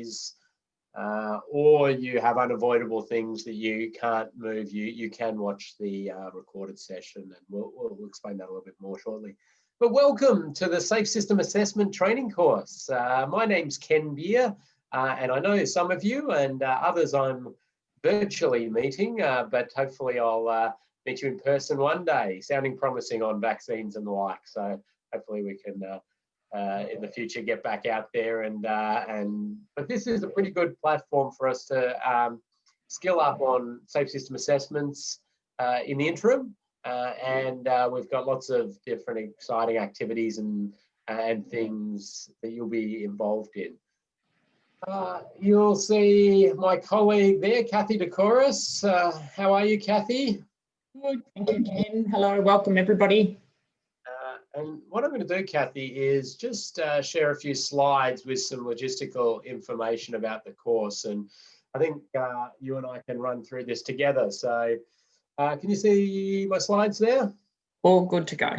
days, or you have unavoidable things that you can't move, you can watch the recorded session, and we'll explain that a little bit more shortly. But welcome to the Safe System Assessment Training course. My name's Ken Beer, and I know some of you and others I'm virtually meeting, but hopefully I'll meet you in person one day, sounding promising on vaccines and the like. So hopefully we can, in the future, get back out there. But this is a pretty good platform for us to skill up on safe system assessments in the interim. We've got lots of different exciting activities and things that you'll be involved in. You'll see my colleague there, Kathy Decoris. How are you, Kathy? Good, thank you, Ken. Hello, welcome everybody. And what I'm going to do, Kathy, is just share a few slides with some logistical information about the course. And I think you and I can run through this together. So can you see my slides there? All good to go.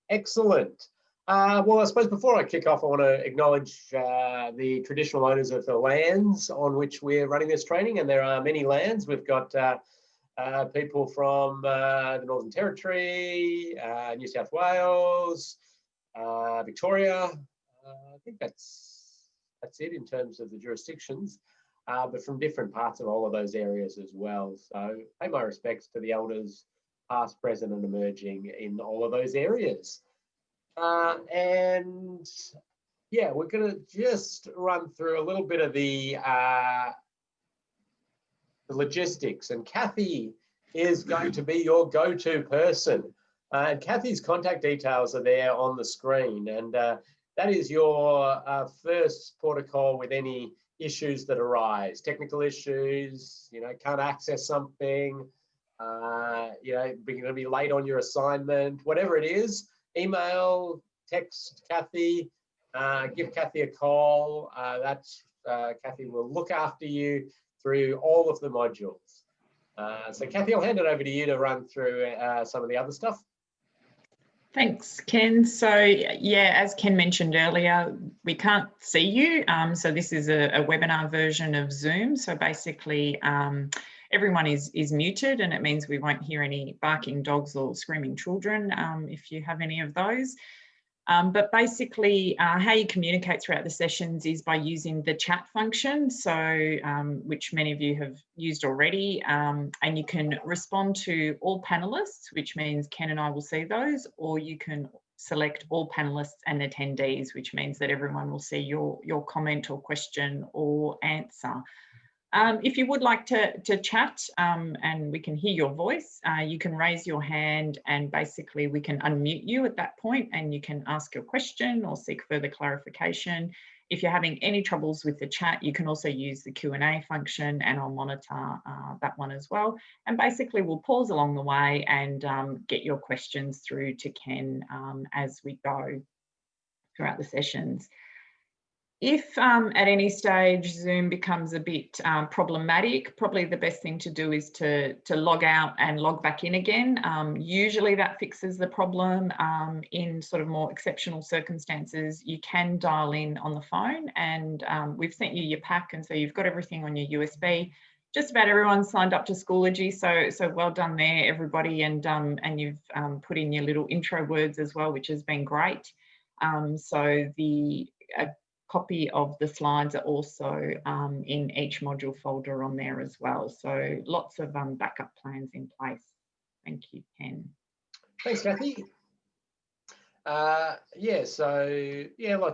Excellent. Well, I suppose before I kick off, I want to acknowledge the traditional owners of the lands on which we're running this training. And there are many lands. We've got people from the Northern Territory, New South Wales, Victoria. I think that's it in terms of the jurisdictions, but from different parts of all of those areas as well. So pay my respects to the elders, past, present, and emerging in all of those areas. And yeah, we're going to just run through a little bit of the logistics, and Kathy is going to be your go-to person. And Kathy's contact details are there on the screen, and that is your first protocol with any issues that arise, technical issues, can't access something, you're going to be late on your assignment, whatever it is, email, text Kathy, give Kathy a call. Kathy will look after you through all of the modules. So Kathy, I'll hand it over to you to run through some of the other stuff. Thanks, Ken. So yeah, as Ken mentioned earlier, we can't see you. So this is a webinar version of Zoom. So basically everyone is muted, and it means we won't hear any barking dogs or screaming children if you have any of those. But basically how you communicate throughout the sessions is by using the chat function, so which many of you have used already, and you can respond to all panelists, which means Ken and I will see those, or you can select all panelists and attendees, which means that everyone will see your comment or question or answer. If you would like to chat and we can hear your voice, you can raise your hand and basically we can unmute you at that point and you can ask your question or seek further clarification. If you're having any troubles with the chat, you can also use the Q&A function and I'll monitor that one as well. And basically we'll pause along the way and get your questions through to Ken as we go throughout the sessions. If at any stage Zoom becomes a bit problematic, probably the best thing to do is to log out and log back in again. Usually that fixes the problem. In sort of more exceptional circumstances, you can dial in on the phone, and we've sent you your pack, and so you've got everything on your USB. Just about everyone signed up to Schoology, so well done there, everybody, and you've put in your little intro words as well, which has been great. So the copy of the slides are also in each module folder on there as well. So lots of backup plans in place. Thank you, Ken. Thanks, Kathy. Lots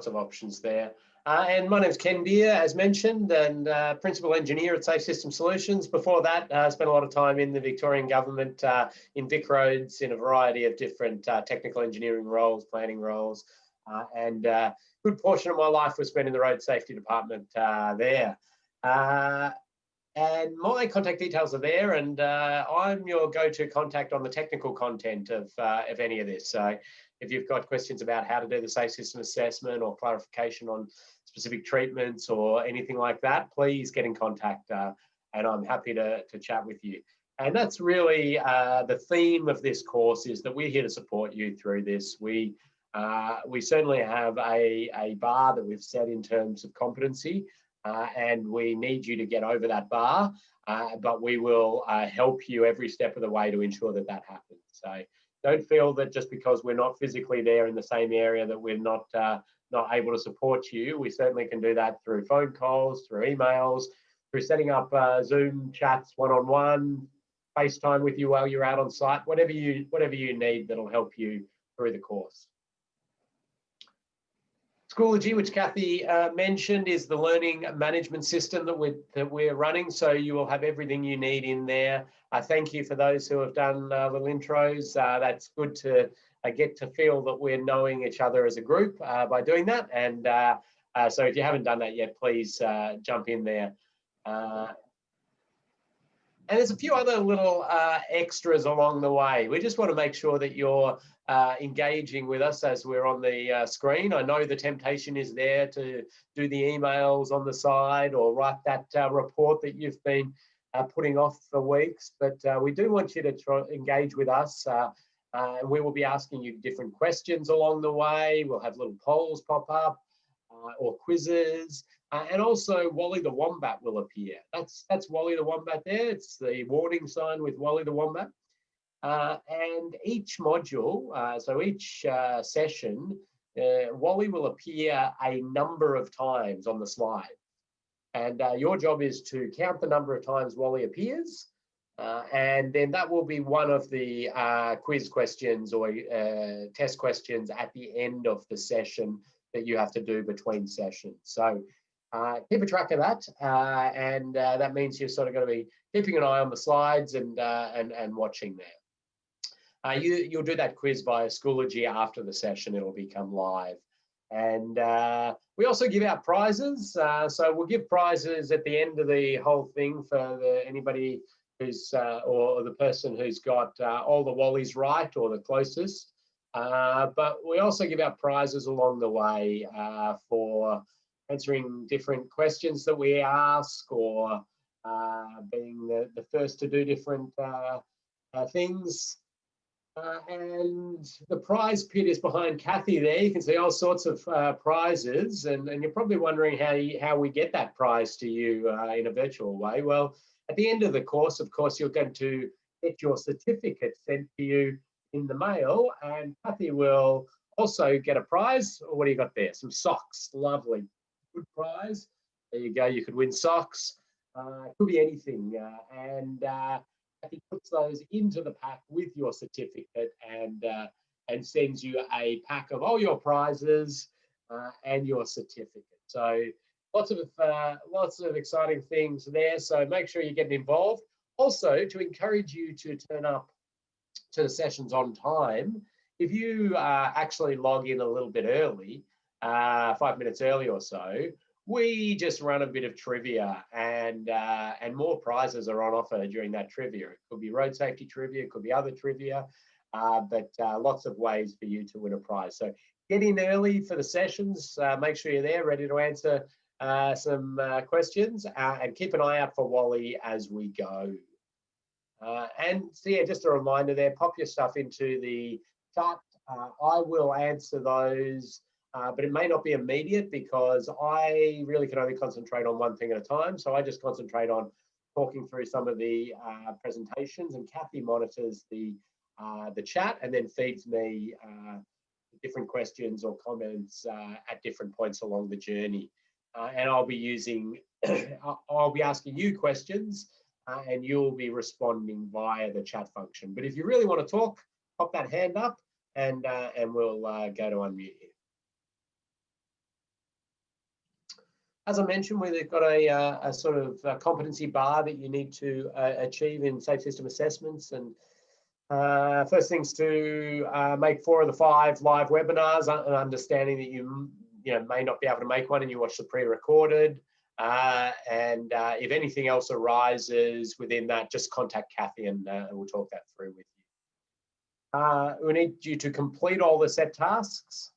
of options there. And my name's Ken Beer, as mentioned, and Principal Engineer at Safe System Solutions. Before that, I spent a lot of time in the Victorian Government, in VicRoads, in a variety of different technical engineering roles, planning roles, and good portion of my life was spent in the Road Safety Department there. And my contact details are there, and I'm your go-to contact on the technical content of any of this. So if you've got questions about how to do the safe system assessment or clarification on specific treatments or anything like that, please get in contact and I'm happy to chat with you. And that's really the theme of this course, is that we're here to support you through this. We certainly have a bar that we've set in terms of competency, and we need you to get over that bar, but we will help you every step of the way to ensure that that happens. So don't feel that just because we're not physically there in the same area that we're not able to support you. We certainly can do that through phone calls, through emails, through setting up Zoom chats one-on-one, FaceTime with you while you're out on site, whatever you need that'll help you through the course. Schoology, which Kathy mentioned, is the learning management system that we're running. So you will have everything you need in there. Thank you for those who have done little intros. That's good to get to feel that we're knowing each other as a group by doing that. And so if you haven't done that yet, please jump in there. And there's a few other little extras along the way. We just want to make sure that you're engaging with us as we're on the screen. I know the temptation is there to do the emails on the side or write that report that you've been putting off for weeks, but we do want you to engage with us. And we will be asking you different questions along the way. We'll have little polls pop up or quizzes. And also Wally the Wombat will appear. That's Wally the Wombat there. It's the warning sign with Wally the Wombat. And each module, so each session, Wally will appear a number of times on the slide. And your job is to count the number of times Wally appears. And then that will be one of the quiz questions or test questions at the end of the session that you have to do between sessions. So keep a track of that, and that means you're sort of going to be keeping an eye on the slides and watching there. You'll do that quiz via Schoology after the session. It'll become live. And we also give out prizes. So we'll give prizes at the end of the whole thing for anybody who's, or the person who's got all the Wallies right or the closest. But we also give out prizes along the way for answering different questions that we ask, or being the first to do different things. And the prize pit is behind Kathy there. You can see all sorts of prizes, and you're probably wondering how we get that prize to you in a virtual way. Well, at the end of the course, of course, you're going to get your certificate sent to you in the mail, and Kathy will also get a prize. What do you got there? Some socks. Lovely. Good prize. There you go. You could win socks. It could be anything. And Kathy puts those into the pack with your certificate and sends you a pack of all your prizes and your certificate. So lots of exciting things there. So make sure you're getting involved. Also, to encourage you to turn up to the sessions on time, if you actually log in a little bit early, 5 minutes early or so, we just run a bit of trivia, and more prizes are on offer during that trivia. It could be road safety trivia, it could be other trivia, but lots of ways for you to win a prize. So get in early for the sessions. Make sure you're there, ready to answer some questions, and keep an eye out for Wally as we go. And so yeah, just a reminder there, pop your stuff into the chat. I will answer those, but it may not be immediate because I really can only concentrate on one thing at a time. So I just concentrate on talking through some of the presentations, and Kathy monitors the chat and then feeds me different questions or comments at different points along the journey. And I'll be asking you questions, and you'll be responding via the chat function. But if you really want to talk, pop that hand up, and we'll go to unmute you. As I mentioned, we've got a sort of competency bar that you need to achieve in safe system assessments. And first things to make 4 of the 5 live webinars, and understanding that you may not be able to make one and you watch the pre-recorded. And if anything else arises within that, just contact Kathy and we'll talk that through with you. We need you to complete all the set tasks,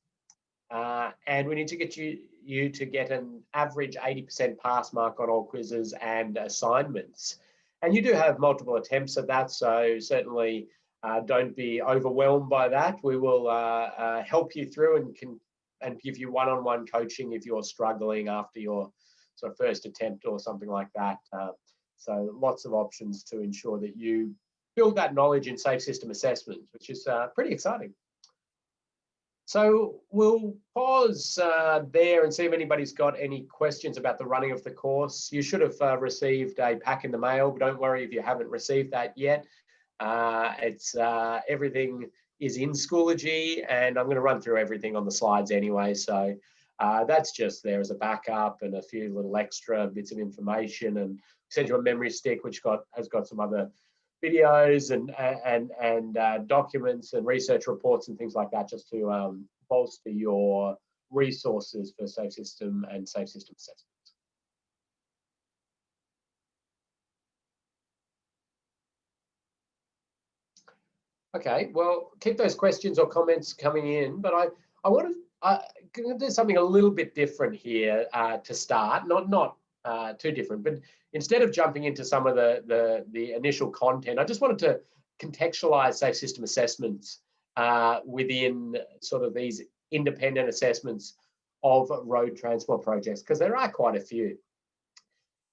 and we need to get you to get an average 80% pass mark on all quizzes and assignments. And you do have multiple attempts at that, so certainly don't be overwhelmed by that. We will help you through and give you one-on-one coaching if you're struggling after your sort of first attempt or something like that. So lots of options to ensure that you build that knowledge in safe system assessment, which is pretty exciting. So we'll pause there and see if anybody's got any questions about the running of the course. You should have received a pack in the mail, but don't worry if you haven't received that yet. It's everything is in Schoology, and I'm going to run through everything on the slides anyway. So that's just there as a backup and a few little extra bits of information, and send you a memory stick which has got some other videos and documents and research reports and things like that, just to bolster your resources for safe system and safe system assessments. Okay, well, keep those questions or comments coming in, but I want to do something a little bit different here to start, not too different, but instead of jumping into some of the initial content, I just wanted to contextualize safe system assessments within sort of these independent assessments of road transport projects, because there are quite a few.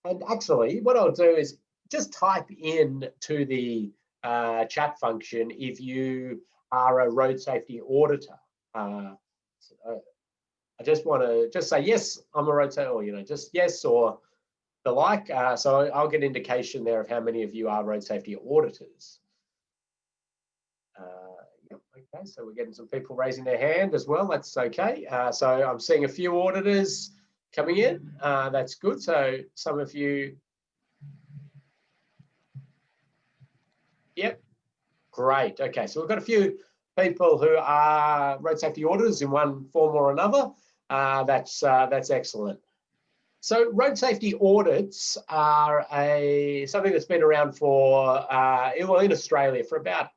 And actually, what I'll do is just type in to the chat function if you are a road safety auditor. I just want to just say, yes, I'm a road safety, or just yes or the like. So I'll get an indication there of how many of you are road safety auditors. Yep, okay, so we're getting some people raising their hand as well. That's okay. So I'm seeing a few auditors coming in. That's good. So some of you, yep, great. Okay, so we've got a few people who are road safety auditors in one form or another. That's excellent. So road safety audits are something that's been around for, well, in Australia for about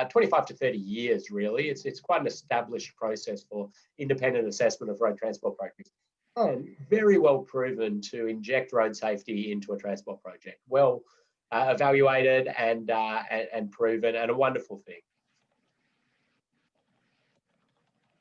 25 to 30 years, really. It's quite an established process for independent assessment of road transport projects, and very well proven to inject road safety into a transport project. Well evaluated and proven, and a wonderful thing.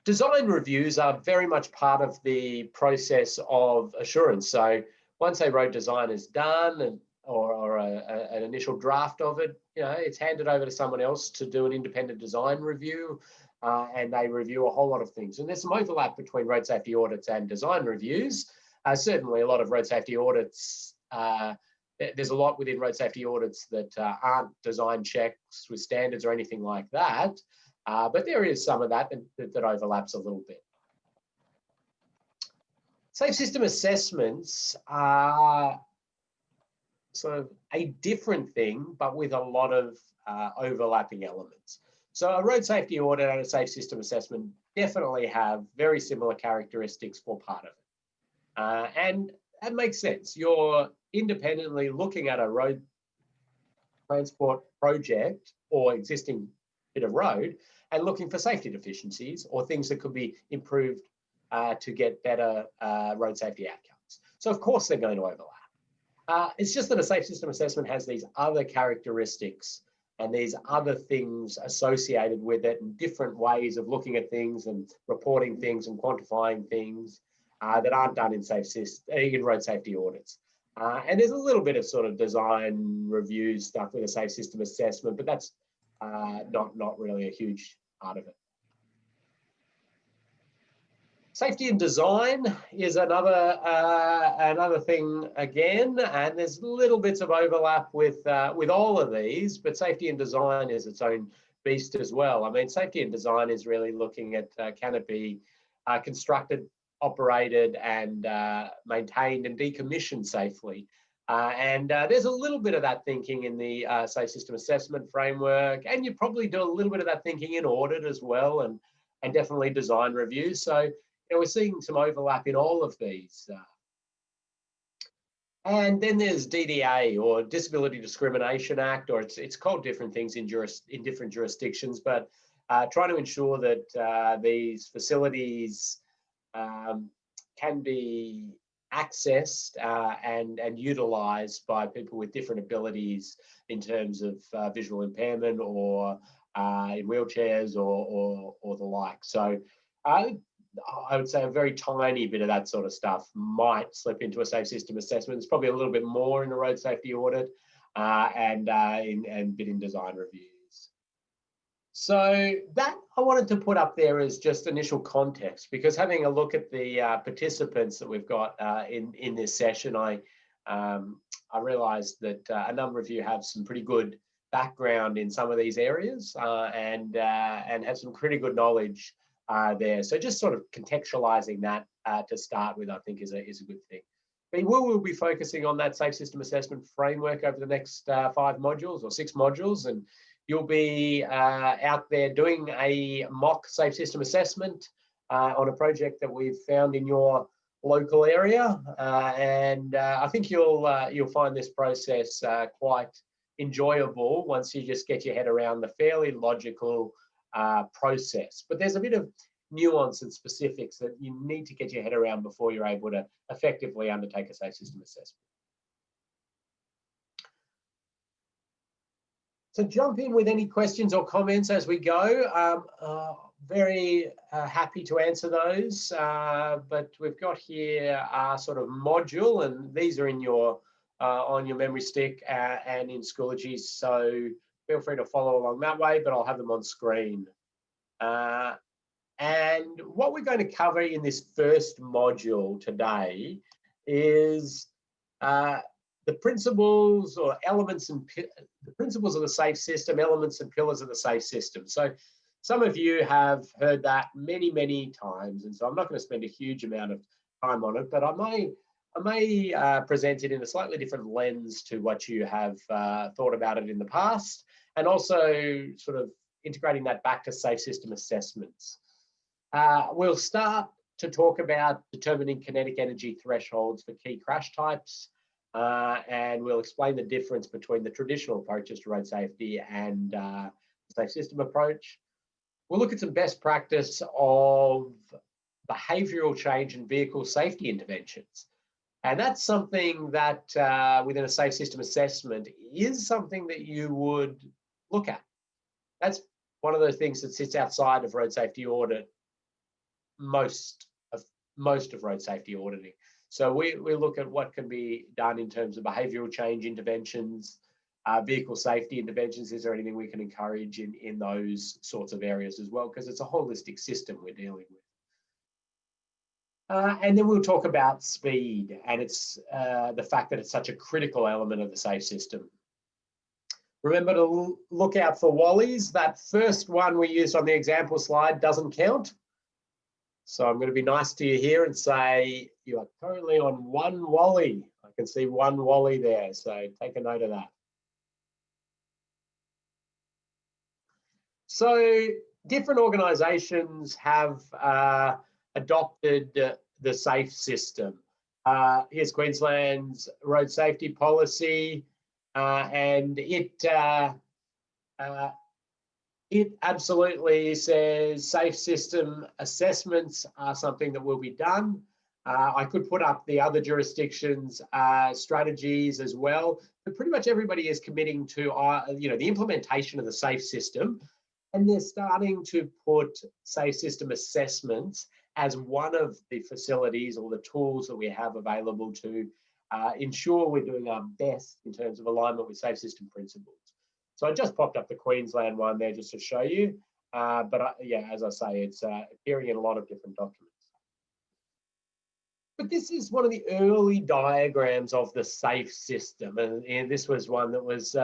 Design reviews are very much part of the process of assurance. So once a road design is done, or an initial draft of it, it's handed over to someone else to do an independent design review, and they review a whole lot of things. And there's some overlap between road safety audits and design reviews. Certainly a lot of road safety audits, there's a lot within road safety audits that aren't design checks with standards or anything like that. But there is some of that overlaps a little bit. Safe system assessments are sort of a different thing, but with a lot of overlapping elements. So a road safety audit and a safe system assessment definitely have very similar characteristics for part of it. And that makes sense. You're independently looking at a road transport project or existing bit of road and looking for safety deficiencies or things that could be improved to get better road safety outcomes. So of course they're going to overlap. It's just that a safe system assessment has these other characteristics and these other things associated with it, and different ways of looking at things and reporting things and quantifying things that aren't done in road safety audits. And there's a little bit of sort of design review stuff with a safe system assessment, but that's not really a huge part of it. Safety and design is another thing again, and there's little bits of overlap with all of these, but safety and design is its own beast as well. I mean, safety and design is really looking at can it be constructed, operated, and maintained and decommissioned safely. And there's a little bit of that thinking in the safe system assessment framework, and you probably do a little bit of that thinking in audit as well, and definitely design reviews. So we're seeing some overlap in all of these. And then there's DDA, or Disability Discrimination Act, or it's called different things in different jurisdictions, but trying to ensure that these facilities can be accessed and utilised by people with different abilities in terms of visual impairment or in wheelchairs or the like. So I would say a very tiny bit of that sort of stuff might slip into a safe system assessment. It's probably a little bit more in a road safety audit and bit in design reviews. So that I wanted to put up there as just initial context, because having a look at the participants that we've got in this session, I realised that a number of you have some pretty good background in some of these areas and have some pretty good knowledge there. So just sort of contextualising that to start with, I think is a good thing. But we'll be focusing on that safe system assessment framework over the next 5 modules or 6 modules, and you'll be out there doing a mock safe system assessment on a project that we've found in your local area, and I think you'll find this process quite enjoyable once you just get your head around the fairly logical process. But there's a bit of nuance and specifics that you need to get your head around before you're able to effectively undertake a safe system assessment. So jump in with any questions or comments as we go. Very happy to answer those, but we've got here our sort of module, and these are in your on your memory stick and in Schoology, so feel free to follow along that way, but I'll have them on screen. And what we're going to cover in this first module today is the principles or elements and the principles of the safe system, elements and pillars of the safe system. So some of you have heard that many, many times, and so I'm not going to spend a huge amount of time on it, but I may present it in a slightly different lens to what you have thought about it in the past, and also sort of integrating that back to safe system assessments. We'll start to talk about determining kinetic energy thresholds for key crash types, and we'll explain the difference between the traditional approaches to road safety and the safe system approach. We'll look at some best practice of behavioural change and vehicle safety interventions. And that's something that within a safe system assessment is something that you would look at. That's one of those things that sits outside of road safety audit, most of road safety auditing. So we look at what can be done in terms of behavioural change interventions, vehicle safety interventions. Is there anything we can encourage in those sorts of areas as well? Because it's a holistic system we're dealing with. And then we'll talk about speed and it's the fact that it's such a critical element of the safe system. Remember to look out for wallies. That first one we used on the example slide doesn't count. So I'm going to be nice to you here and say you are currently on 1 wally. I can see 1 wally there, so take a note of that. So different organisations have adopted the safe system. Here's Queensland's road safety policy, and it absolutely says safe system assessments are something that will be done. I could put up the other jurisdictions' strategies as well, but pretty much everybody is committing to the implementation of the safe system, and they're starting to put safe system assessments as one of the facilities or the tools that we have available to ensure we're doing our best in terms of alignment with safe system principles. So I just popped up the Queensland one there just to show you, but yeah, as I say, it's appearing in a lot of different documents. But this is one of the early diagrams of the safe system, and this was one that was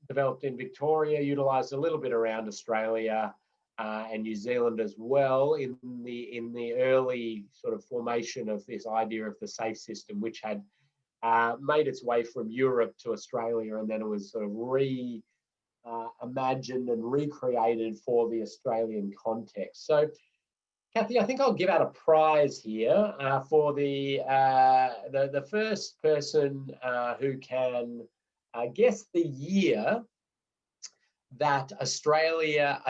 developed in Victoria, utilised a little bit around Australia and New Zealand as well in the early sort of formation of this idea of the safe system, which had made its way from Europe to Australia, and then it was sort of imagined and recreated for the Australian context. So, Kathy, I think I'll give out a prize here for the first person who can guess the year that Australia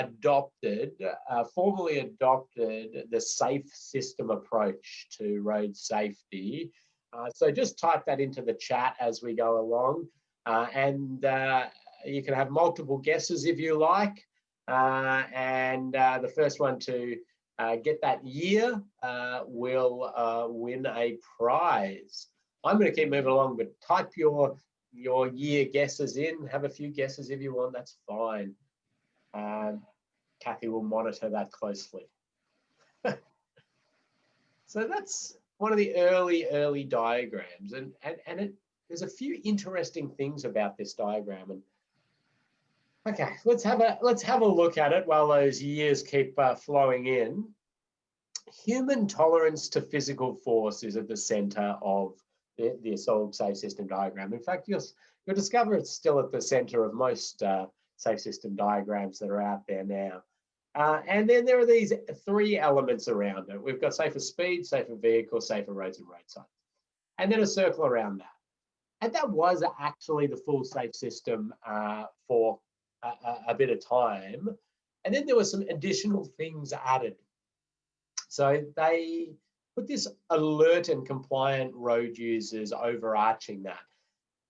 formally adopted the safe system approach to road safety. So just type that into the chat as we go along, and you can have multiple guesses if you like, and the first one to get that year will win a prize. I'm going to keep moving along, but type your year guesses in. Have a few guesses if you want, that's fine. Kathy will monitor that closely. So that's one of the early diagrams, and there's a few interesting things about this diagram. And okay, let's have a look at it while those years keep flowing in. Human tolerance to physical force is at the center of the old safe system diagram. In fact, you'll discover it's still at the center of most safe system diagrams that are out there now. And then there are these three elements around it. We've got safer speed, safer vehicle, safer roads and roadsides, and then a circle around that. And that was actually the full safe system for a bit of time. And then there were some additional things added. So they put this alert and compliant road users overarching that.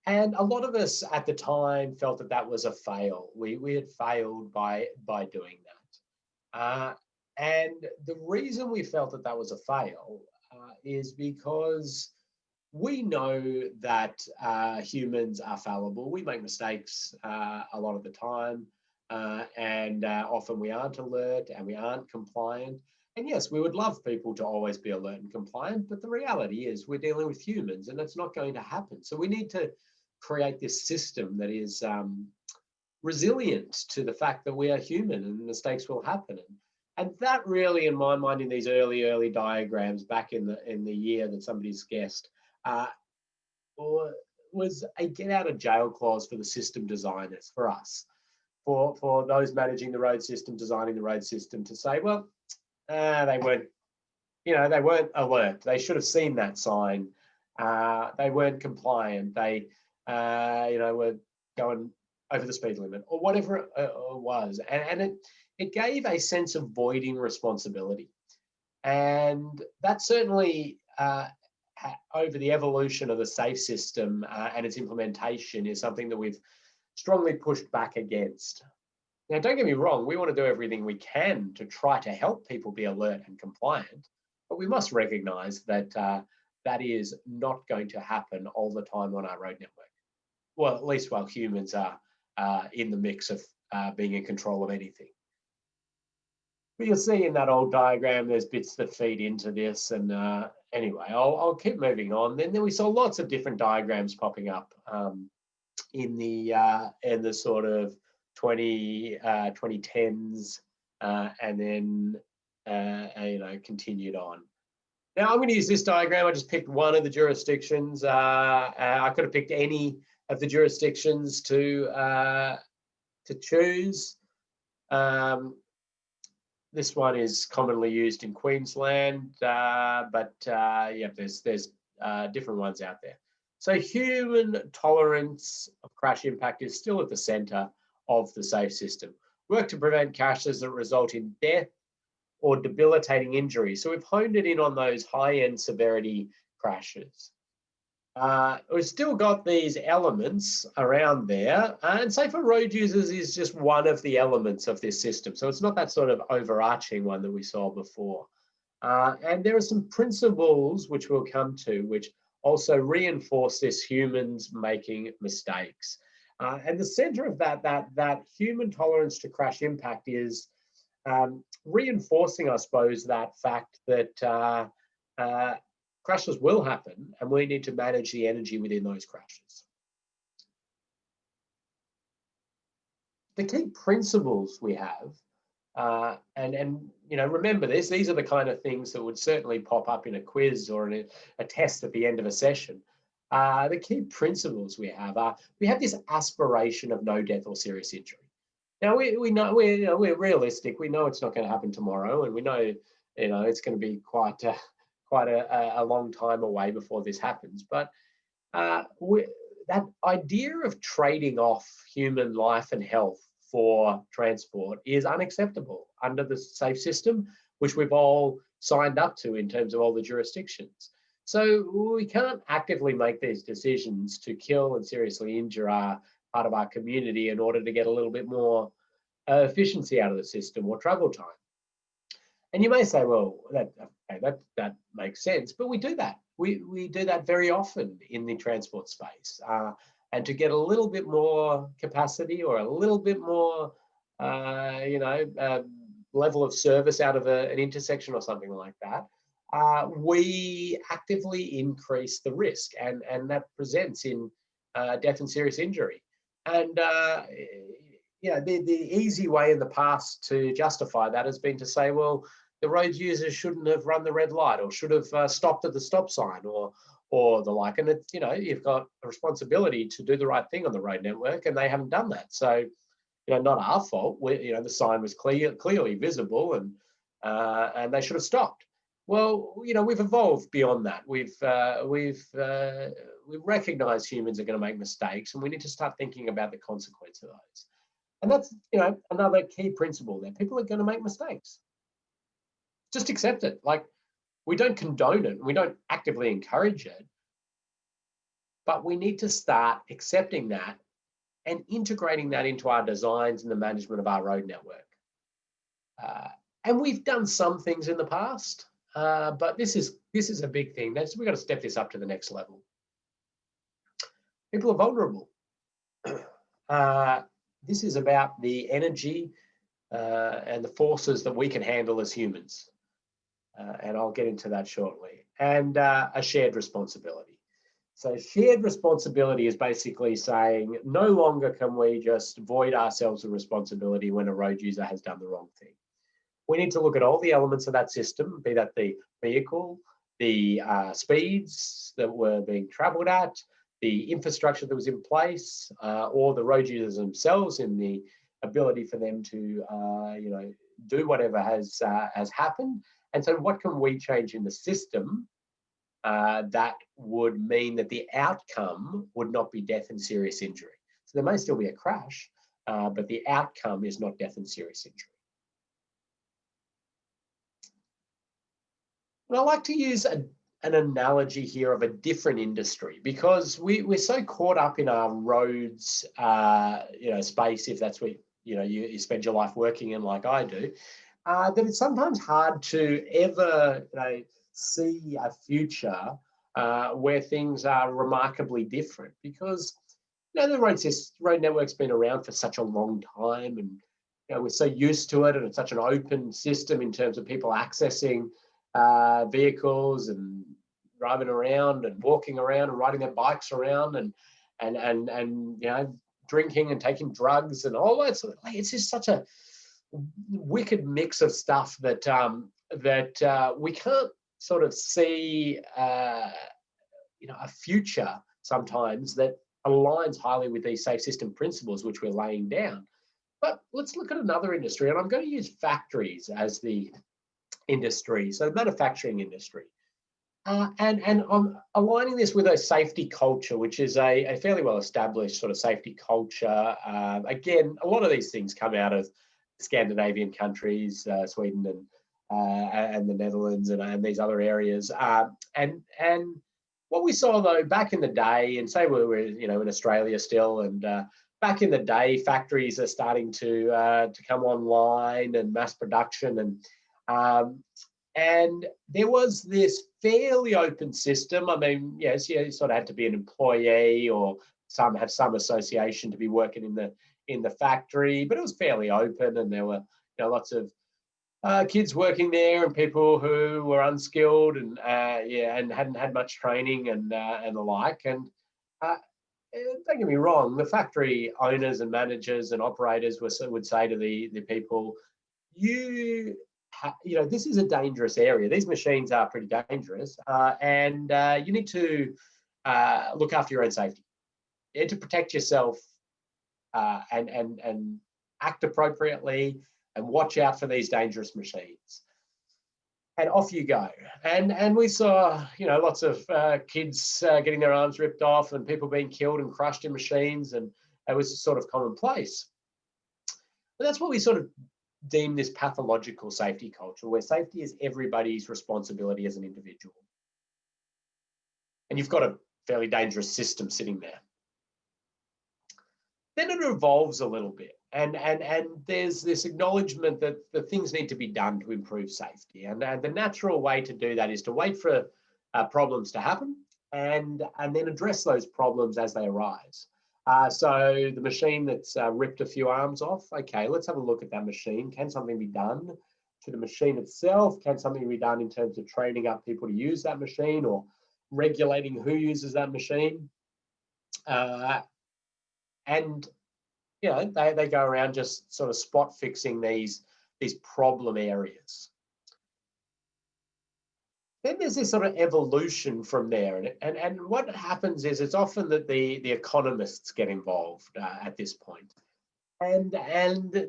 And a lot of us at the time felt that that was a fail. We had failed by doing that. And the reason we felt that that was a fail is because we know that humans are fallible. We make mistakes a lot of the time, and often we aren't alert and we aren't compliant. And yes, we would love people to always be alert and compliant, but the reality is we're dealing with humans and it's not going to happen. So we need to create this system that is resilient to the fact that we are human and mistakes will happen. And that really, in my mind, in these early diagrams back in the year that somebody's guessed, was a get out of jail clause for the system designers, for us, for those managing the road system, designing the road system, to say, well, they weren't alert. They should have seen that sign. They weren't compliant. They, were going over the speed limit or whatever it was. And it gave a sense of voiding responsibility. And that certainly, over the evolution of the safe system and its implementation, is something that we've strongly pushed back against. Now, don't get me wrong, we want to do everything we can to try to help people be alert and compliant, but we must recognize that that is not going to happen all the time on our road network. Well, at least while humans are in the mix of being in control of anything. But you'll see in that old diagram, there's bits that feed into this. And anyway, I'll keep moving on. Then we saw lots of different diagrams popping up in the sort of 2010s, and then continued on. Now I'm going to use this diagram. I just picked one of the jurisdictions. I could have picked any of the jurisdictions to choose. This one is commonly used in Queensland, but yeah, there's different ones out there. So human tolerance of crash impact is still at the center of the safe system. Work to prevent crashes that result in death or debilitating injury. So we've honed it in on those high-end severity crashes. We've still got these elements around there, and safer road users is just one of the elements of this system. So it's not that sort of overarching one that we saw before. And there are some principles which we'll come to, which also reinforce this humans making mistakes. And the center of that human tolerance to crash impact is reinforcing, I suppose, that fact that crashes will happen and we need to manage the energy within those crashes. The key principles we have, and remember this, these are the kind of things that would certainly pop up in a quiz or in a test at the end of a session. The key principles we have are, we have this aspiration of no death or serious injury. Now we know we're realistic. We know it's not going to happen tomorrow, and we know it's going to be quite a long time away before this happens. But that idea of trading off human life and health for transport is unacceptable under the safe system, which we've all signed up to in terms of all the jurisdictions. So we can't actively make these decisions to kill and seriously injure part of our community in order to get a little bit more efficiency out of the system or travel time. And you may say, well, that makes sense, but we do that. We do that very often in the transport space. And to get a little bit more capacity or a little bit more, level of service out of an intersection or something like that, we actively increase the risk, and that presents in death and serious injury. And the easy way in the past to justify that has been to say, well, the road users shouldn't have run the red light, or should have stopped at the stop sign, or the like. And it's, you've got a responsibility to do the right thing on the road network, and they haven't done that. So, not our fault. The sign was clearly visible, and they should have stopped. Well, we've evolved beyond that. We've recognised humans are going to make mistakes, and we need to start thinking about the consequence of those. And that's, another key principle there. People are going to make mistakes. Just accept it. Like, we don't condone it. We don't actively encourage it. But we need to start accepting that and integrating that into our designs and the management of our road network. And we've done some things in the past, but this is a big thing. We've got to step this up to the next level. People are vulnerable. This is about the energy and the forces that we can handle as humans. And I'll get into that shortly. And a shared responsibility. So shared responsibility is basically saying no longer can we just void ourselves of responsibility when a road user has done the wrong thing. We need to look at all the elements of that system, be that the vehicle, the speeds that were being travelled at, the infrastructure that was in place, or the road users themselves in the ability for them to, do whatever has happened. And so what can we change in the system that would mean that the outcome would not be death and serious injury? So there may still be a crash, but the outcome is not death and serious injury. And I like to use an analogy here of a different industry, because we're so caught up in our roads, space, if that's what you spend your life working in, like I do, that it's sometimes hard to ever see a future where things are remarkably different, because the road network's been around for such a long time, and we're so used to it, and it's such an open system in terms of people accessing vehicles and driving around and walking around and riding their bikes around and drinking and taking drugs and all that sort of, it's just such a wicked mix of stuff that we can't sort of see a future sometimes that aligns highly with these safe system principles which we're laying down. But let's look at another industry, and I'm going to use factories as the industry, so manufacturing industry. And I'm aligning this with a safety culture, which is a fairly well-established sort of safety culture. Again, a lot of these things come out of Scandinavian countries, Sweden and the Netherlands and these other areas. And what we saw though back in the day, and say we were in Australia still, and back in the day, factories are starting to come online and mass production, and there was this fairly open system. I mean, yes, you sort of had to be an employee or have some association to be working in the factory, but it was fairly open, and there were lots of kids working there and people who were unskilled and hadn't had much training and the like. And don't get me wrong, the factory owners and managers and operators would say to the people, this is a dangerous area. These machines are pretty dangerous, and you need to look after your own safety. You need to protect yourself and act appropriately and watch out for these dangerous machines. And off you go. And we saw, lots of kids getting their arms ripped off and people being killed and crushed in machines, and it was sort of commonplace. But that's what we sort of deem this pathological safety culture, where safety is everybody's responsibility as an individual. And you've got a fairly dangerous system sitting there. then it evolves a little bit. And there's this acknowledgement that the things need to be done to improve safety. And the natural way to do that is to wait for problems to happen and then address those problems as they arise. So the machine that's ripped a few arms off, okay, let's have a look at that machine. Can something be done to the machine itself? Can something be done in terms of training up people to use that machine or regulating who uses that machine? And you know, they go around just sort of spot fixing these problem areas. Then there's this sort of evolution from there, and what happens is it's often that the economists get involved at this point, and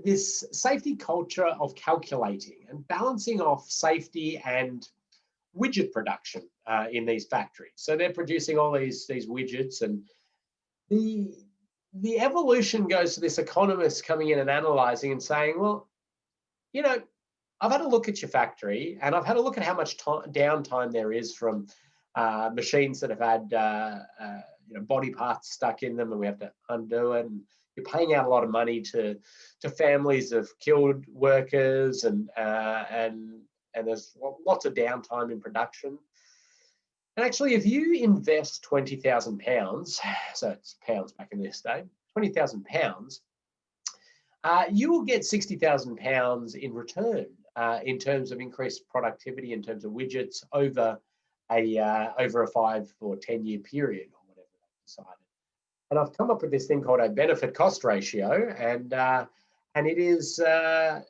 this safety culture of calculating and balancing off safety and widget production in these factories. So they're producing all these widgets, and the evolution goes to this economist coming in and analyzing and saying, well, you know, I've had a look at your factory and I've had a look at how much downtime there is from machines that have had you know, body parts stuck in them, and we have to undo it. And you're paying out a lot of money to families of killed workers, and there's lots of downtime in production. And actually, if you invest £20,000, so it's pounds back in this day, £20,000, you will get £60,000 in return in terms of increased productivity, in terms of widgets over a 5 or 10 year period, or whatever they decided. And I've come up with this thing called a benefit cost ratio, and it is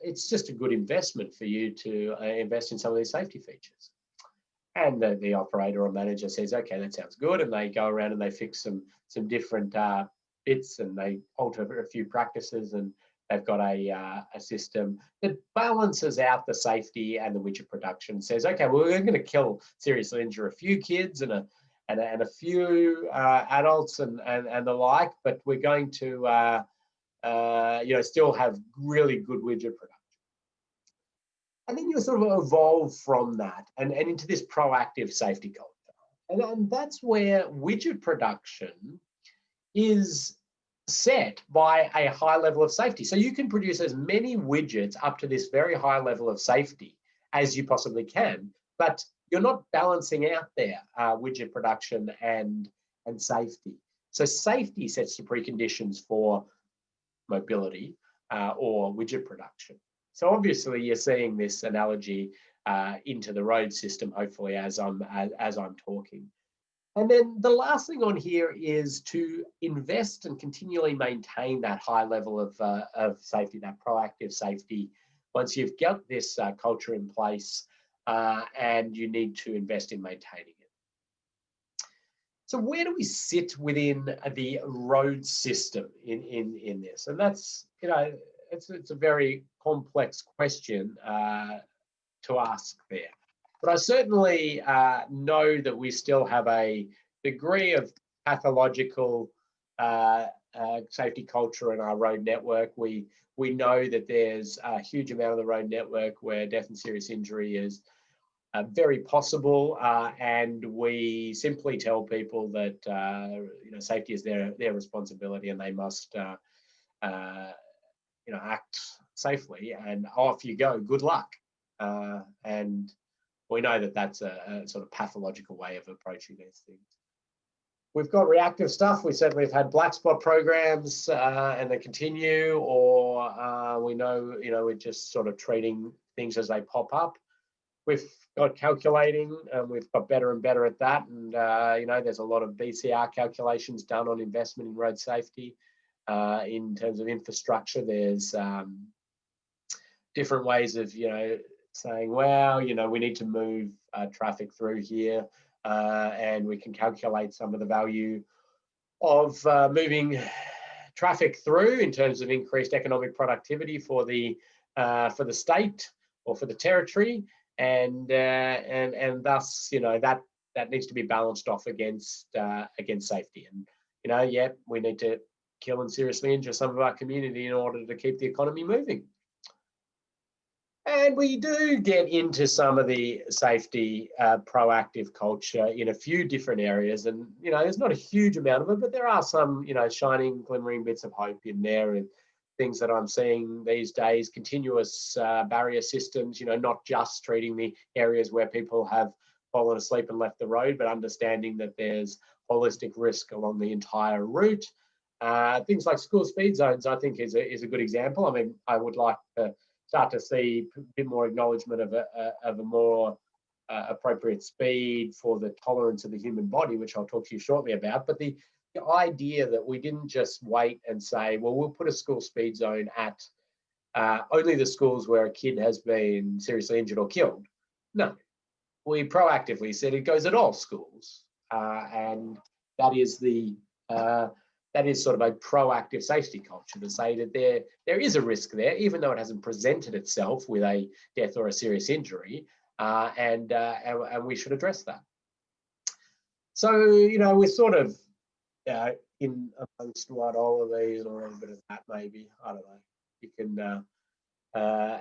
it's just a good investment for you to invest in some of these safety features. And the operator or manager says, okay, that sounds good. And they go around and they fix some different bits, and they alter a few practices, and they've got a system that balances out the safety and the widget production. Says, okay, well, we're going to seriously injure a few kids and a few adults and the like, but we're going to you know, still have really good widget production. And then you sort of evolve from that and into this proactive safety culture. And that's where widget production is set by a high level of safety. So you can produce as many widgets up to this very high level of safety as you possibly can, but you're not balancing out there widget production and safety. So safety sets the preconditions for mobility or widget production. So obviously you're seeing this analogy into the road system, hopefully, as I'm talking. And then the last thing on here is to invest and continually maintain that high level of safety, that proactive safety, once you've got this culture in place, and you need to invest in maintaining it. So where do we sit within the road system in this? And that's, you know, it's a very complex question to ask there. But I certainly know that we still have a degree of pathological safety culture in our road network. We know that there's a huge amount of the road network where death and serious injury is very possible, and we simply tell people that you know, safety is their responsibility, and they must you know, act safely, and off you go, good luck. And we know that that's a sort of pathological way of approaching these things. We've got reactive stuff. We certainly have had black spot programs, and they continue, or we know, you know, we're just sort of treating things as they pop up. We've got calculating, and we've got better and better at that. And you know, there's a lot of BCR calculations done on investment in road safety. In terms of infrastructure, there's different ways of, you know, saying, well, you know, we need to move traffic through here, and we can calculate some of the value of moving traffic through in terms of increased economic productivity for the state or for the territory, and thus, you know, that needs to be balanced off against safety. And, you know, yeah, we need to kill and seriously injure some of our community in order to keep the economy moving. And we do get into some of the safety proactive culture in a few different areas. And, there's not a huge amount of it, but there are some, shining, glimmering bits of hope in there, and things that I'm seeing these days, continuous barrier systems, not just treating the areas where people have fallen asleep and left the road, but understanding that there's holistic risk along the entire route. Things like school speed zones, I think, is a good example. I mean, I would like to start to see a bit more acknowledgement of a more appropriate speed for the tolerance of the human body, which I'll talk to you shortly about. But the idea that we didn't just wait and say, well, we'll put a school speed zone at only the schools where a kid has been seriously injured or killed. No, we proactively said it goes at all schools, and that is sort of a proactive safety culture, to say that there is a risk there, even though it hasn't presented itself with a death or a serious injury, and we should address that. So, we're sort of in amongst what all of these, or a bit of that maybe. I don't know. You can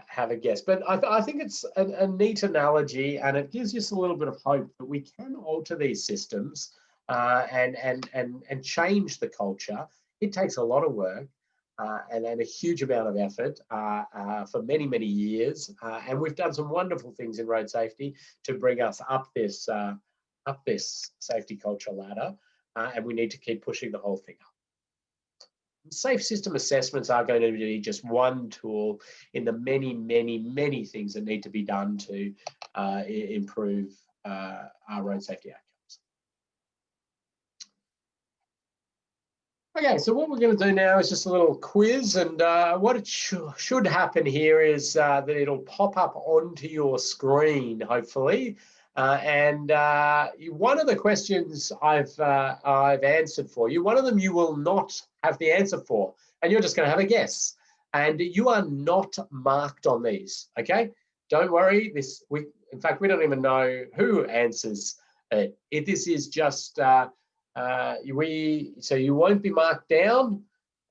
have a guess. But I think it's a neat analogy, and it gives us a little bit of hope that we can alter these systems and change the culture. It takes a lot of work and a huge amount of effort for many, many years. And we've done some wonderful things in road safety to bring us up this safety culture ladder. And we need to keep pushing the whole thing up. Safe system assessments are going to be just one tool in the many, many, many things that need to be done to improve our road safety outcomes. Okay, so what we're going to do now is just a little quiz, and what it should happen here is that it'll pop up onto your screen, hopefully. And one of the questions I've answered for you, one of them you will not have the answer for, and you're just going to have a guess. And you are not marked on these, okay? Don't worry. In fact, we don't even know who answers it. This is just so you won't be marked down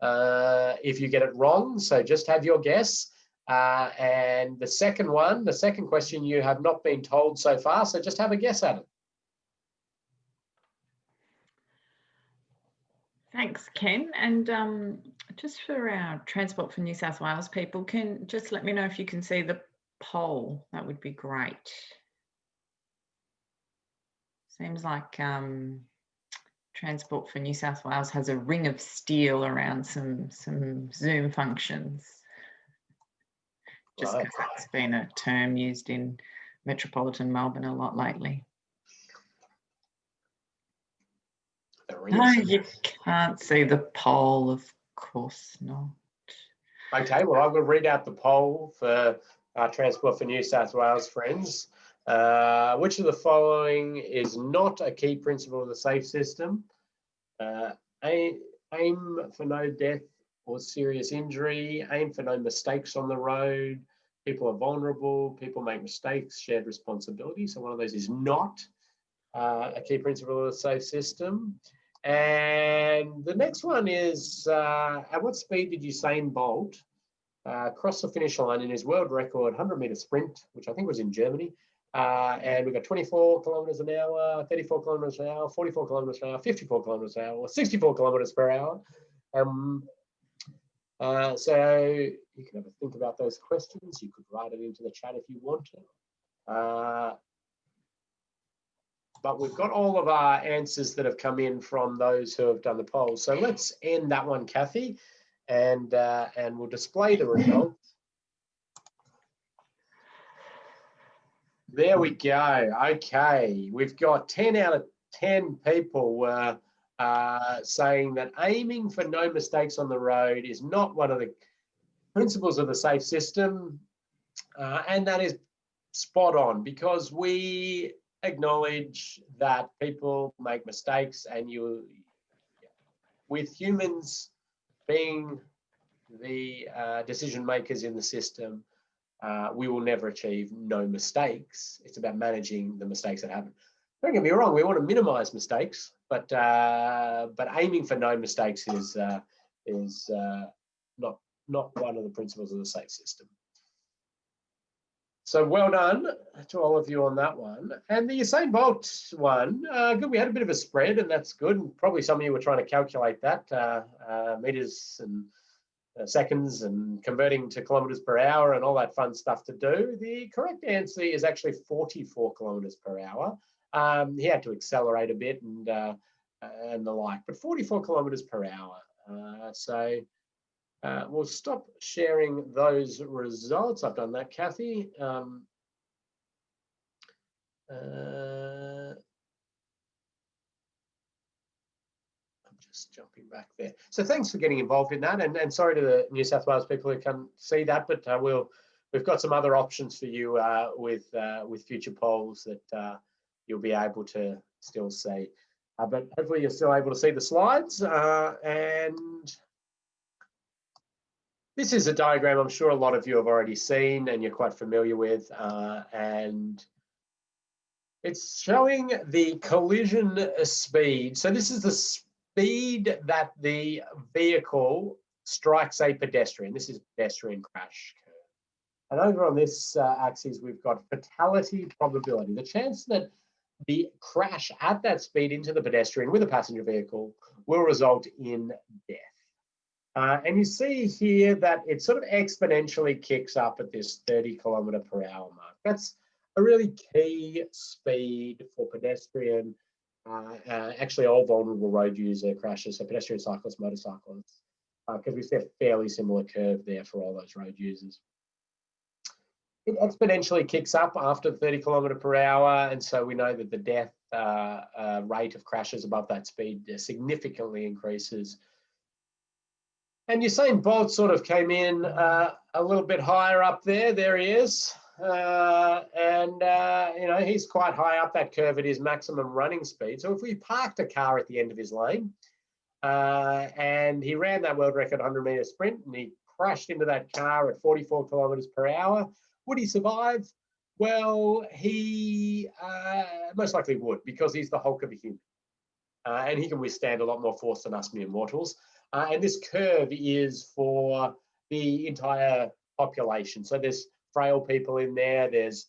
if you get it wrong. So just have your guess. And the second question, you have not been told so far, so just have a guess at it. Thanks, Ken. And just for our Transport for New South Wales people, can just let me know if you can see the poll. That would be great. Seems like Transport for New South Wales has a ring of steel around some Zoom functions. Just because that's been a term used in metropolitan Melbourne a lot lately. No, you can't see the poll, of course not. Okay, well, I will read out the poll for our Transport for New South Wales friends. Which of the following is not a key principle of the safe system? Aim for no death or serious injury, aim for no mistakes on the road, people are vulnerable, people make mistakes, shared responsibility. So one of those is not a key principle of the safe system. And the next one is, at what speed did Usain Bolt cross the finish line in his world record 100-meter sprint, which I think was in Germany? And we've got 24 kilometers an hour, 34 kilometers an hour, 44 kilometers an hour, 54 kilometers an hour, or 64 kilometers per hour. So you can have a think about those questions. You could write it into the chat if you want to. But we've got all of our answers that have come in from those who have done the poll. So let's end that one, Kathy, and we'll display the results. There we go. Okay, we've got 10 out of 10 people were saying that aiming for no mistakes on the road is not one of the principles of the safe system, and that is spot on, because we acknowledge that people make mistakes, and with humans being the decision makers in the system, we will never achieve no mistakes. It's about managing the mistakes that happen. Don't get me wrong, we want to minimize mistakes, but aiming for no mistakes is not one of the principles of the safe system. So well done to all of you on that one. And the Usain Bolt one, good. We had a bit of a spread, and that's good. And probably some of you were trying to calculate that, meters and seconds and converting to kilometers per hour and all that fun stuff to do. The correct answer is actually 44 kilometers per hour. He had to accelerate a bit and the like, but 44 kilometers per hour. We'll stop sharing those results. I've done that, Kathy. I'm just jumping back there. So thanks for getting involved in that, and sorry to the New South Wales people who can't see that, but we've got some other options for you with future polls that you'll be able to still see. But hopefully you're still able to see the slides and. This is a diagram I'm sure a lot of you have already seen and you're quite familiar with, and it's showing the collision speed. So this is the speed that the vehicle strikes a pedestrian. This is pedestrian crash curve. And over on this axis, we've got fatality probability, the chance that the crash at that speed into the pedestrian with a passenger vehicle will result in death. And you see here that it sort of exponentially kicks up at this 30 kilometre per hour mark. That's a really key speed for pedestrian, actually all vulnerable road user crashes, so pedestrian, cyclists, motorcyclists, because we see a fairly similar curve there for all those road users. It exponentially kicks up after 30 kilometre per hour, and so we know that the death rate of crashes above that speed significantly increases. And Usain Bolt sort of came in a little bit higher up there. There he is. You know, he's quite high up that curve at his maximum running speed. So if we parked a car at the end of his lane and he ran that world record 100-metre sprint and he crashed into that car at 44 kilometres per hour, would he survive? Well, he most likely would, because he's the Hulk of a human. And he can withstand a lot more force than us mere mortals. And this curve is for the entire population. So there's frail people in there. There's,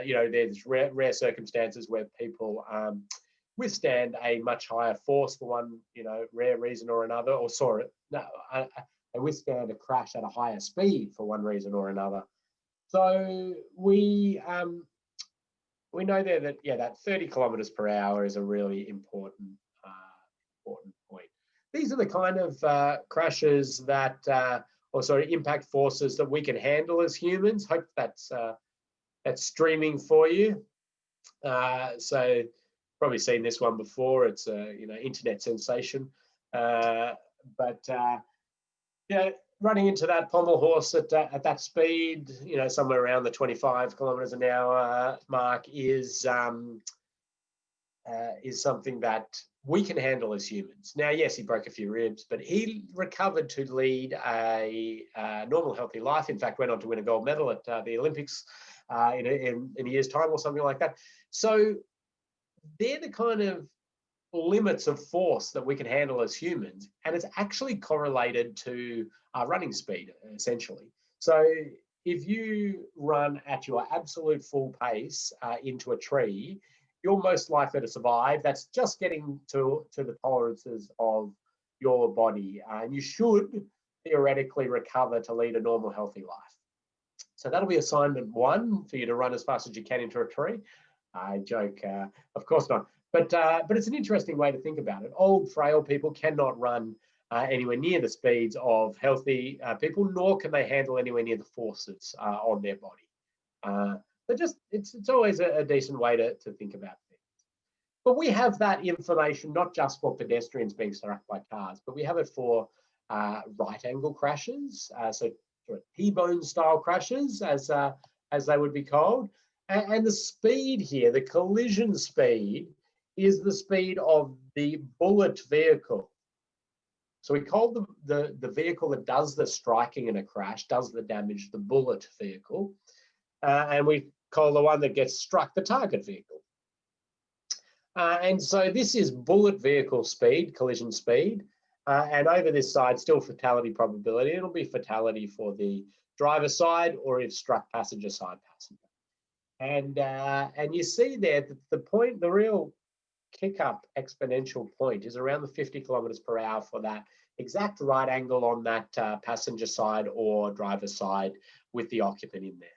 you know, there's rare circumstances where people withstand a much higher force for one, you know, rare reason or another, or sorry, no, they withstand a crash at a higher speed for one reason or another. So we know there that, yeah, that 30 kilometers per hour is a really important point. These are the kind of crashes that, or sorry, impact forces that we can handle as humans. Hope that's streaming for you. So probably seen this one before. It's a, you know, internet sensation. But yeah, running into that pommel horse at that speed, you know, somewhere around the 25 kilometers an hour mark is something that we can handle as humans. Now, yes, he broke a few ribs, but he recovered to lead a normal, healthy life. In fact, went on to win a gold medal at the Olympics in a year's time or something like that. So they're the kind of limits of force that we can handle as humans, and it's actually correlated to our running speed, essentially. So if you run at your absolute full pace into a tree, you're most likely to survive. That's just getting to the tolerances of your body, and you should theoretically recover to lead a normal, healthy life. So that'll be assignment 1 for you to run as fast as you can into a tree. I joke, of course not. But it's an interesting way to think about it. Old, frail people cannot run anywhere near the speeds of healthy people, nor can they handle anywhere near the forces on their body. But just it's always a decent way to think about things. But we have that information not just for pedestrians being struck by cars, but we have it for right angle crashes, so T-bone style crashes, as they would be called. And the speed here, the collision speed, is the speed of the bullet vehicle. So we call the vehicle that does the striking in a crash, does the damage, the bullet vehicle. And we call the one that gets struck the target vehicle. And so this is bullet vehicle speed, collision speed. And over this side, still fatality probability. It'll be fatality for the driver side, or if struck, passenger side passenger. And you see there that the real kick up exponential point is around the 50 kilometers per hour for that exact right angle on that passenger side or driver side with the occupant in there.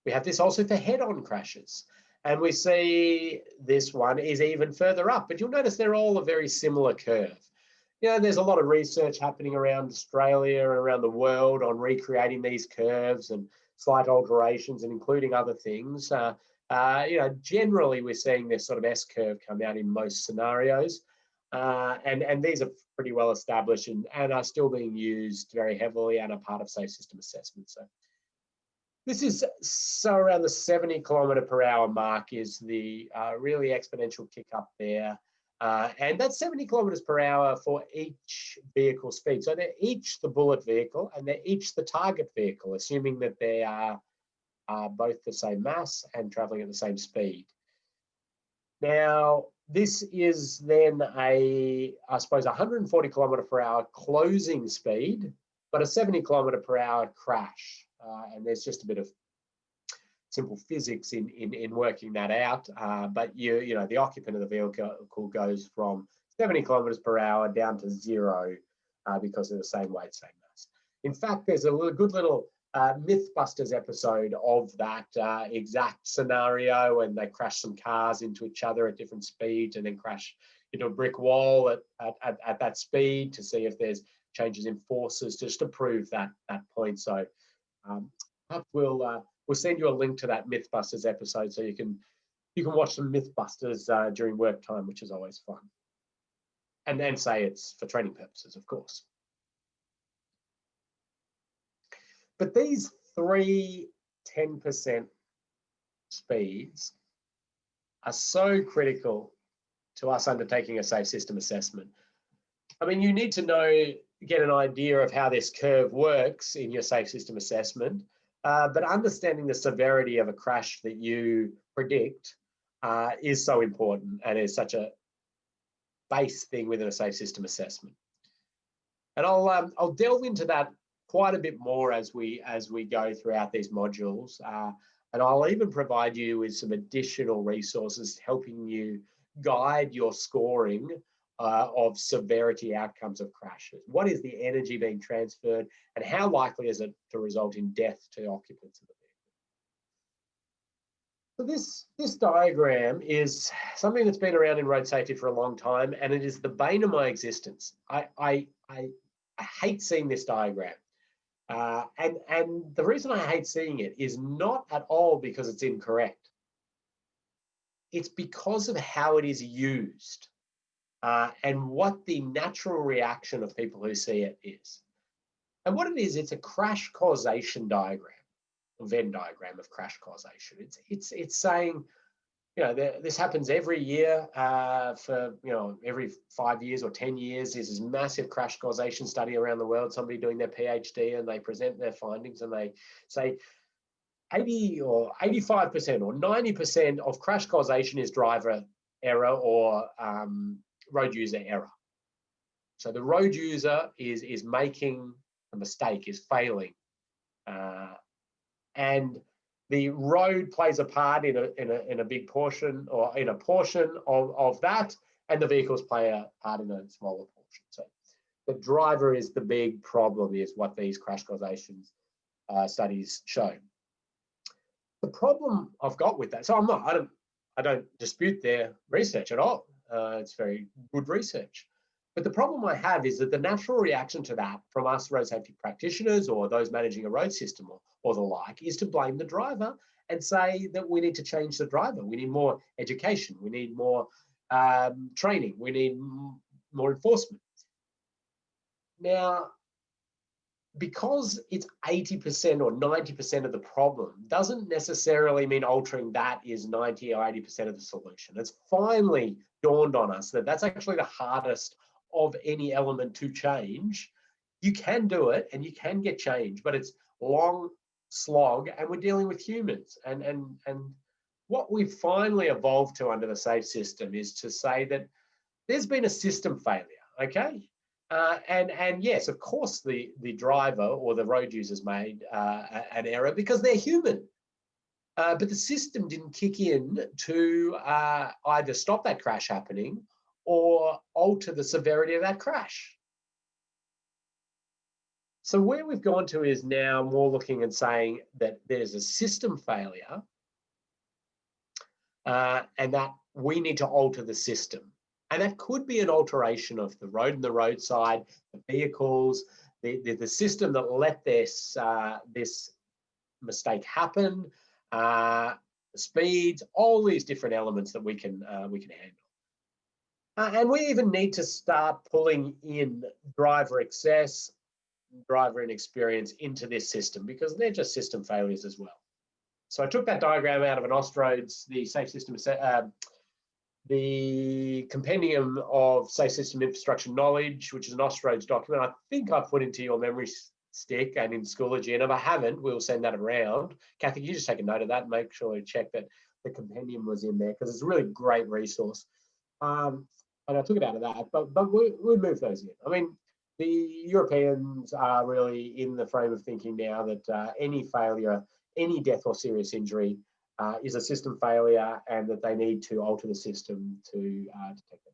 We have this also for head-on crashes. And we see this one is even further up, but you'll notice they're all a very similar curve. You know, there's a lot of research happening around Australia and around the world on recreating these curves and slight alterations and including other things. You know, generally we're seeing this sort of S-curve come out in most scenarios. And these are pretty well established and are still being used very heavily and are part of safe system assessment. So this is around the 70 kilometer per hour mark is the really exponential kick up there. And that's 70 kilometers per hour for each vehicle speed. So they're each the bullet vehicle and they're each the target vehicle, assuming that they are both the same mass and traveling at the same speed. Now, this is then I suppose, 140 kilometer per hour closing speed, but a 70 kilometer per hour crash. And there's just a bit of simple physics in working that out. But you know, the occupant of the vehicle goes from 70 kilometers per hour down to 0 because they're the same weight, same mass. In fact, there's a good little Mythbusters episode of that exact scenario, and they crash some cars into each other at different speeds and then crash into a brick wall at that speed to see if there's changes in forces, just to prove that point. So we'll send you a link to that Mythbusters episode so you can watch some Mythbusters during work time, which is always fun. And then say it's for training purposes, of course. But these 3 10% speeds are so critical to us undertaking a safe system assessment. I mean, you need to get an idea of how this curve works in your safe system assessment, but understanding the severity of a crash that you predict is so important and is such a base thing within a safe system assessment. And I'll delve into that quite a bit more as we go throughout these modules, and I'll even provide you with some additional resources helping you guide your scoring of severity outcomes of crashes. What is the energy being transferred, and how likely is it to result in death to occupants of the vehicle? So this diagram is something that's been around in road safety for a long time, and it is the bane of my existence. I hate seeing this diagram. And the reason I hate seeing it is not at all because it's incorrect. It's because of how it is used and what the natural reaction of people who see it is. And what it is, it's a crash causation diagram, a Venn diagram of crash causation. It's saying, you know, this happens every year for, you know, every 5 years or 10 years. There's this massive crash causation study around the world, somebody doing their PhD, and they present their findings and they say 80 or 85% or 90% of crash causation is driver error or road user error. So the road user is making a mistake, is failing. And the road plays a part in a big portion, or in a portion of that, and the vehicles play a part in a smaller portion. So the driver is the big problem, is what these crash causation studies show. The problem I've got with that, so I don't dispute their research at all. It's very good research. But the problem I have is that the natural reaction to that from us road safety practitioners or those managing a road system or the like is to blame the driver and say that we need to change the driver. We need more education. We need more training. We need more enforcement. Now, because it's 80% or 90% of the problem doesn't necessarily mean altering that is 90 or 80% of the solution. It's finally dawned on us that that's actually the hardest of any element to change. You can do it and you can get change, but it's long slog, and we're dealing with humans. And what we've finally evolved to under the SAFE system is to say that there's been a system failure, okay? And yes, of course, the driver or the road users made an error because they're human. But the system didn't kick in to either stop that crash happening or alter the severity of that crash. So where we've gone to is now more looking and saying that there's a system failure and that we need to alter the system. And that could be an alteration of the road and the roadside, the vehicles, the system that let this mistake happen, speeds, all these different elements that we can handle. And we even need to start pulling in driver excess, driver inexperience into this system because they're just system failures as well. So I took that diagram out of an Austroads, the Safe System, the Compendium of Safe System Infrastructure Knowledge, which is an Austroads document. I think I've put into your memory stick and in Schoology, and if I haven't, we'll send that around. Kathy, you just take a note of that and make sure you check that the compendium was in there because it's a really great resource. And I took it out of that, but we move those in. I mean, the Europeans are really in the frame of thinking now that any failure, any death or serious injury is a system failure and that they need to alter the system to detect it.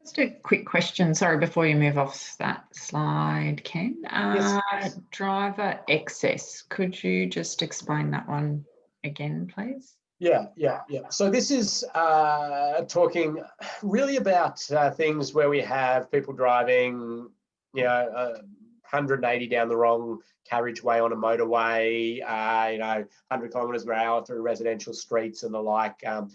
Just a quick question, sorry, before you move off that slide, Ken. Yes. Driver excess, could you just explain that one again, please? Yeah. So this is talking really about things where we have people driving, 180 down the wrong carriageway on a motorway, 100 kilometres per hour through residential streets and the like. And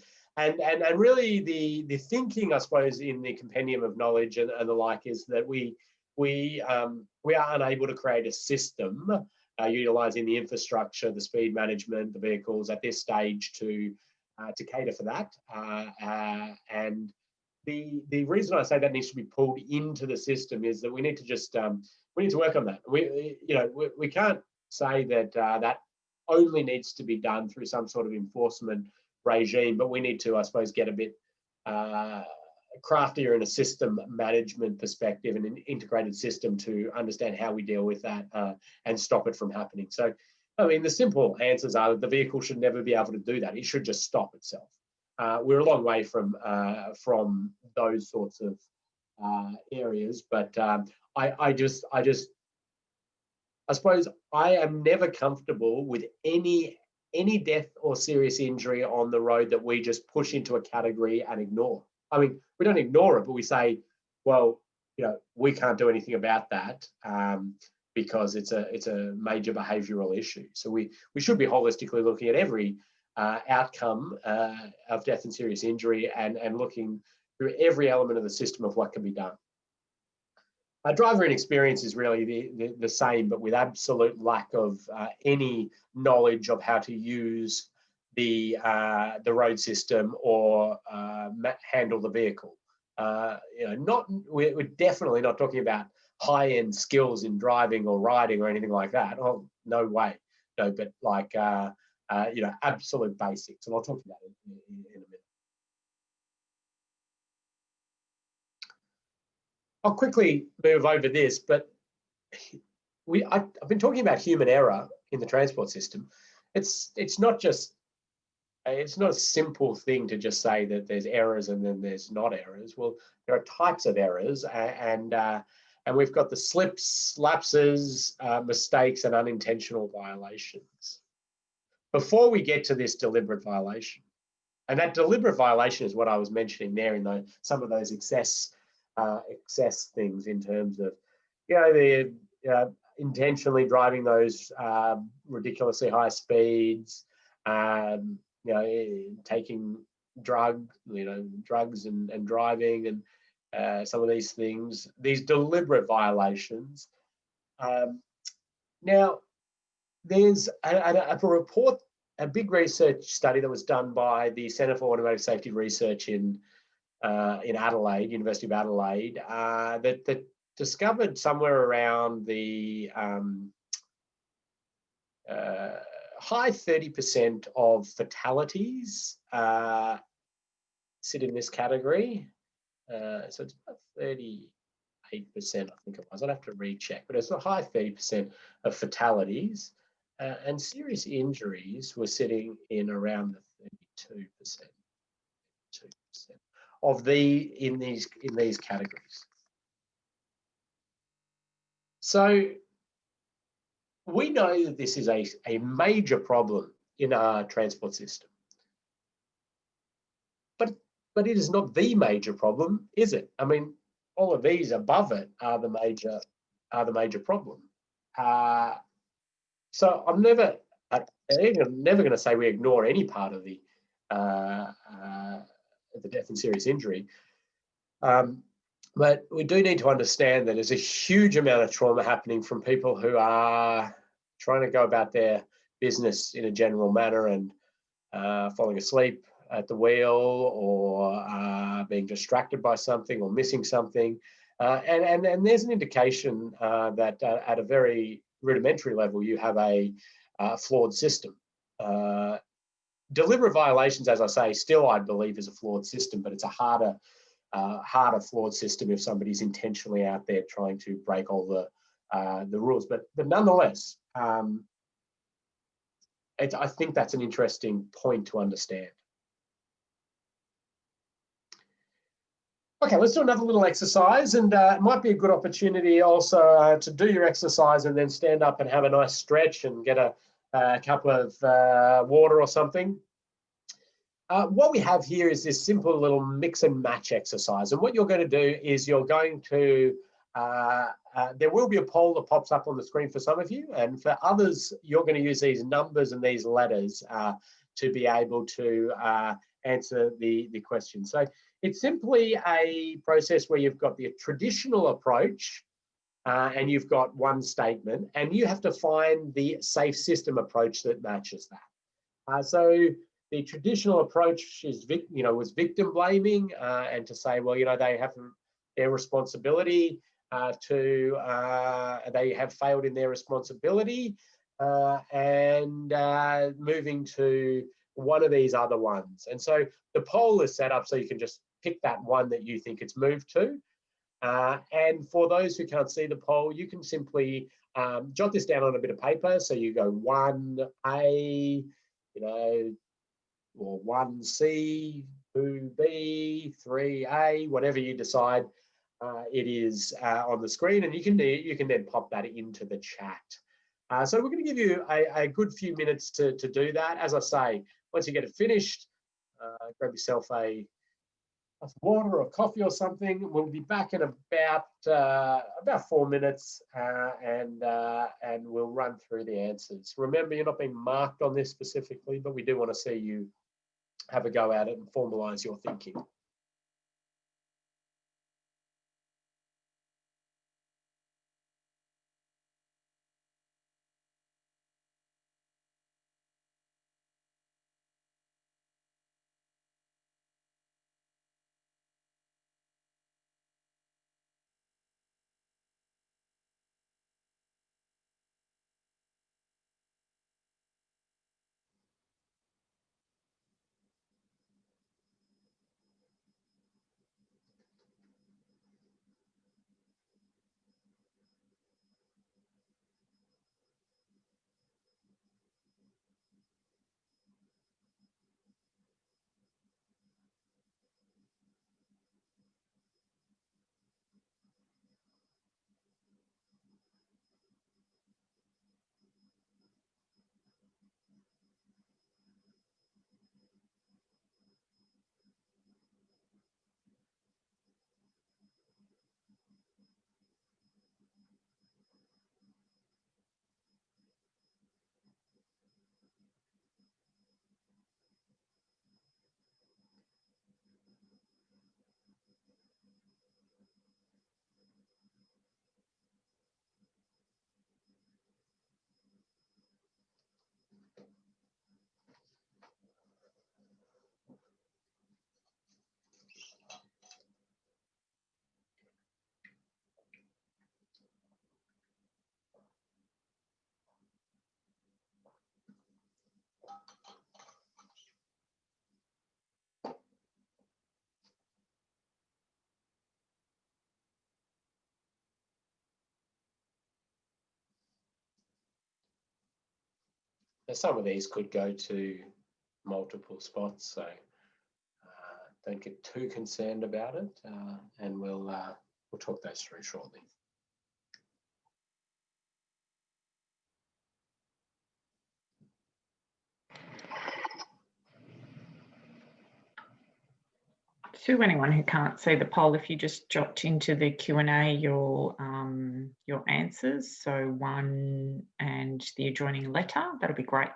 really the thinking, I suppose, in the compendium of knowledge and the like is that we are unable to create a system utilising the infrastructure, the speed management, the vehicles at this stage to cater for that. And the reason I say that needs to be pulled into the system is that we need to just we need to work on that. We can't say that that only needs to be done through some sort of enforcement regime, but we need to, I suppose, get a bit craftier in a system management perspective and an integrated system to understand how we deal with that and stop it from happening. So, I mean, the simple answers are that the vehicle should never be able to do that. It should just stop itself. We're a long way from those sorts of areas, but I suppose I am never comfortable with any death or serious injury on the road that we just push into a category and ignore. I mean, we don't ignore it, but we say, well, we can't do anything about that because it's a major behavioural issue. So we should be holistically looking at every outcome of death and serious injury and looking through every element of the system of what can be done. Driver inexperience is really the same, but with absolute lack of any knowledge of how to use the road system or handle the vehicle. We're definitely not talking about high-end skills in driving or riding or anything like that. Oh, no way. No, but like absolute basics, and I'll talk about it in a minute. I'll quickly move over this, but I've been talking about human error in the transport system. It's not a simple thing to just say that there's errors and then there's not errors. Well, there are types of errors, and we've got the slips, lapses, mistakes, and unintentional violations. Before we get to this deliberate violation, and that deliberate violation is what I was mentioning there in some of those excess things in terms of, the intentionally driving those ridiculously high speeds, taking drugs and driving and some of these things, these deliberate violations. Now, there's a report, a big research study that was done by the Centre for Automotive Safety Research in Adelaide, University of Adelaide, that discovered somewhere around the high 30% of fatalities sit in this category. So it's about 38%, I think it was. I'd have to recheck, but it's a high 30% of fatalities, and serious injuries were sitting in around the 32%. Of in these categories. So we know that this is a major problem in our transport system, but it is not the major problem, is it? I mean, all of these above it are the major problem. So I'm never going to say we ignore any part of the death and serious injury. But we do need to understand that there's a huge amount of trauma happening from people who are trying to go about their business in a general manner and falling asleep at the wheel, or being distracted by something, or missing something. And there's an indication that at a very rudimentary level, you have a flawed system. Deliberate violations, as I say, still I believe is a flawed system, but it's a harder flawed system if somebody's intentionally out there trying to break all the rules. But nonetheless, I think that's an interesting point to understand. Okay, let's do another little exercise, and it might be a good opportunity also to do your exercise and then stand up and have a nice stretch and get a cup of water or something. What we have here is this simple little mix and match exercise. And what you're going to do is you're going to, there will be a poll that pops up on the screen for some of you. And for others, you're going to use these numbers and these letters to be able to answer the question. So it's simply a process where you've got the traditional approach and you've got one statement, and you have to find the safe system approach that matches that. So the traditional approach is, was victim blaming, and to say, well, they have their responsibility they have failed in their responsibility, and moving to one of these other ones. And so the poll is set up so you can just pick that one that you think it's moved to. And for those who can't see the poll, you can simply jot this down on a bit of paper. So you go 1A, or 1C, 2B, 3A, whatever you decide it is on the screen, and you can then pop that into the chat. So we're going to give you a good few minutes to do that. As I say, once you get it finished, grab yourself a water or coffee or something. We'll be back in about 4 minutes, and we'll run through the answers. Remember, you're not being marked on this specifically, but we do want to see you have a go at it and formalize your thinking. some of these could go to multiple spots, so don't get too concerned about it, and we'll talk those through shortly. To anyone who can't see the poll, if you just jot into the Q&A your answers, so 1 and the adjoining letter, that'll be great.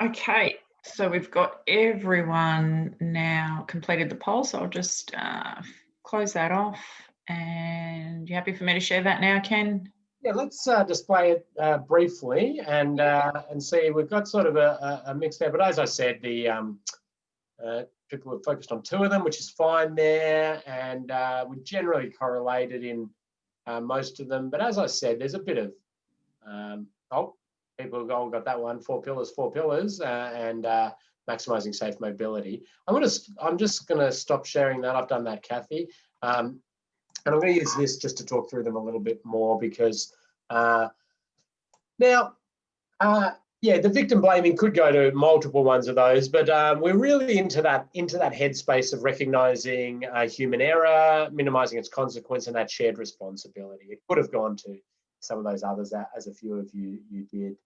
Okay, so we've got everyone now completed the poll, so I'll just close that off. And you happy for me to share that now, Ken? Yeah, let's display it briefly and see. We've got sort of a mix there, but as I said, the people have focused on 2 of them, which is fine there, and we generally correlated in most of them. But as I said, there's a bit of people have all got that one, 4 pillars, and maximising safe mobility. I'm just going to stop sharing that. I've done that, Kathy. And I'm going to use this just to talk through them a little bit more, because now, yeah, the victim blaming could go to multiple ones of those, but we're really into that headspace of recognising human error, minimising its consequence, and that shared responsibility. It could have gone to some of those others, as a few of you did.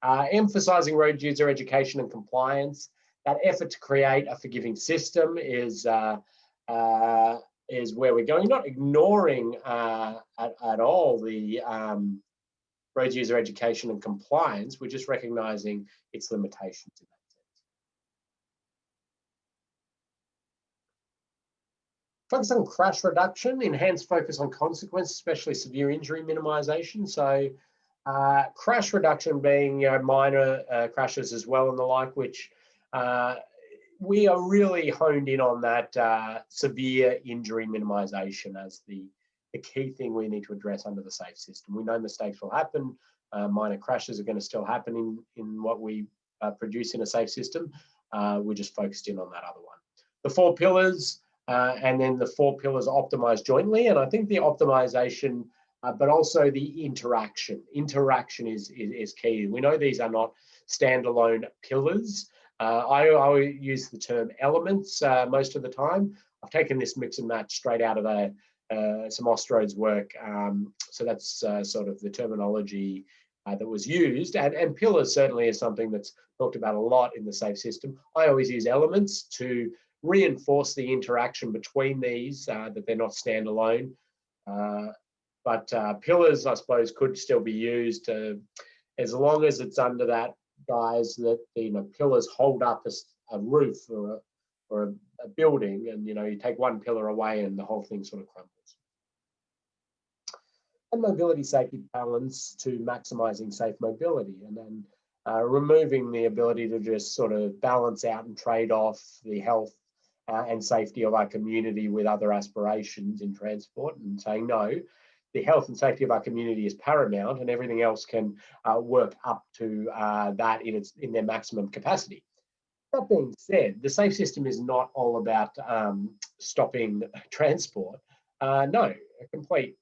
Emphasising road user education and compliance. That effort to create a forgiving system is where we're going. Not ignoring at all the road user education and compliance. We're just recognising its limitations in that sense. Focus on crash reduction, enhanced focus on consequence, especially severe injury minimisation. So crash reduction being minor crashes as well and the like, which we are really honed in on that severe injury minimisation as the key thing we need to address under the SAFE system. We know mistakes will happen. Minor crashes are going to still happen in what we produce in a SAFE system. We're just focused in on that other one. The 4 pillars, and then the 4 pillars optimised jointly. And I think the optimisation, but also the interaction. Interaction is key. We know these are not standalone pillars. I use the term elements most of the time. I've taken this mix and match straight out of some Ostrode's work. So that's sort of the terminology that was used. And pillars certainly is something that's talked about a lot in the SAFE system. I always use elements to reinforce the interaction between these, that they're not standalone. But pillars, I suppose, could still be used as long as it's under that guise that pillars hold up a roof or a building, and you take one pillar away and the whole thing sort of crumbles. And mobility safety balance to maximising safe mobility, and then removing the ability to just sort of balance out and trade off the health and safety of our community with other aspirations in transport, and saying no, the health and safety of our community is paramount, and everything else can work up to that in their maximum capacity. That being said, the SAFE system is not all about stopping transport. No, a complete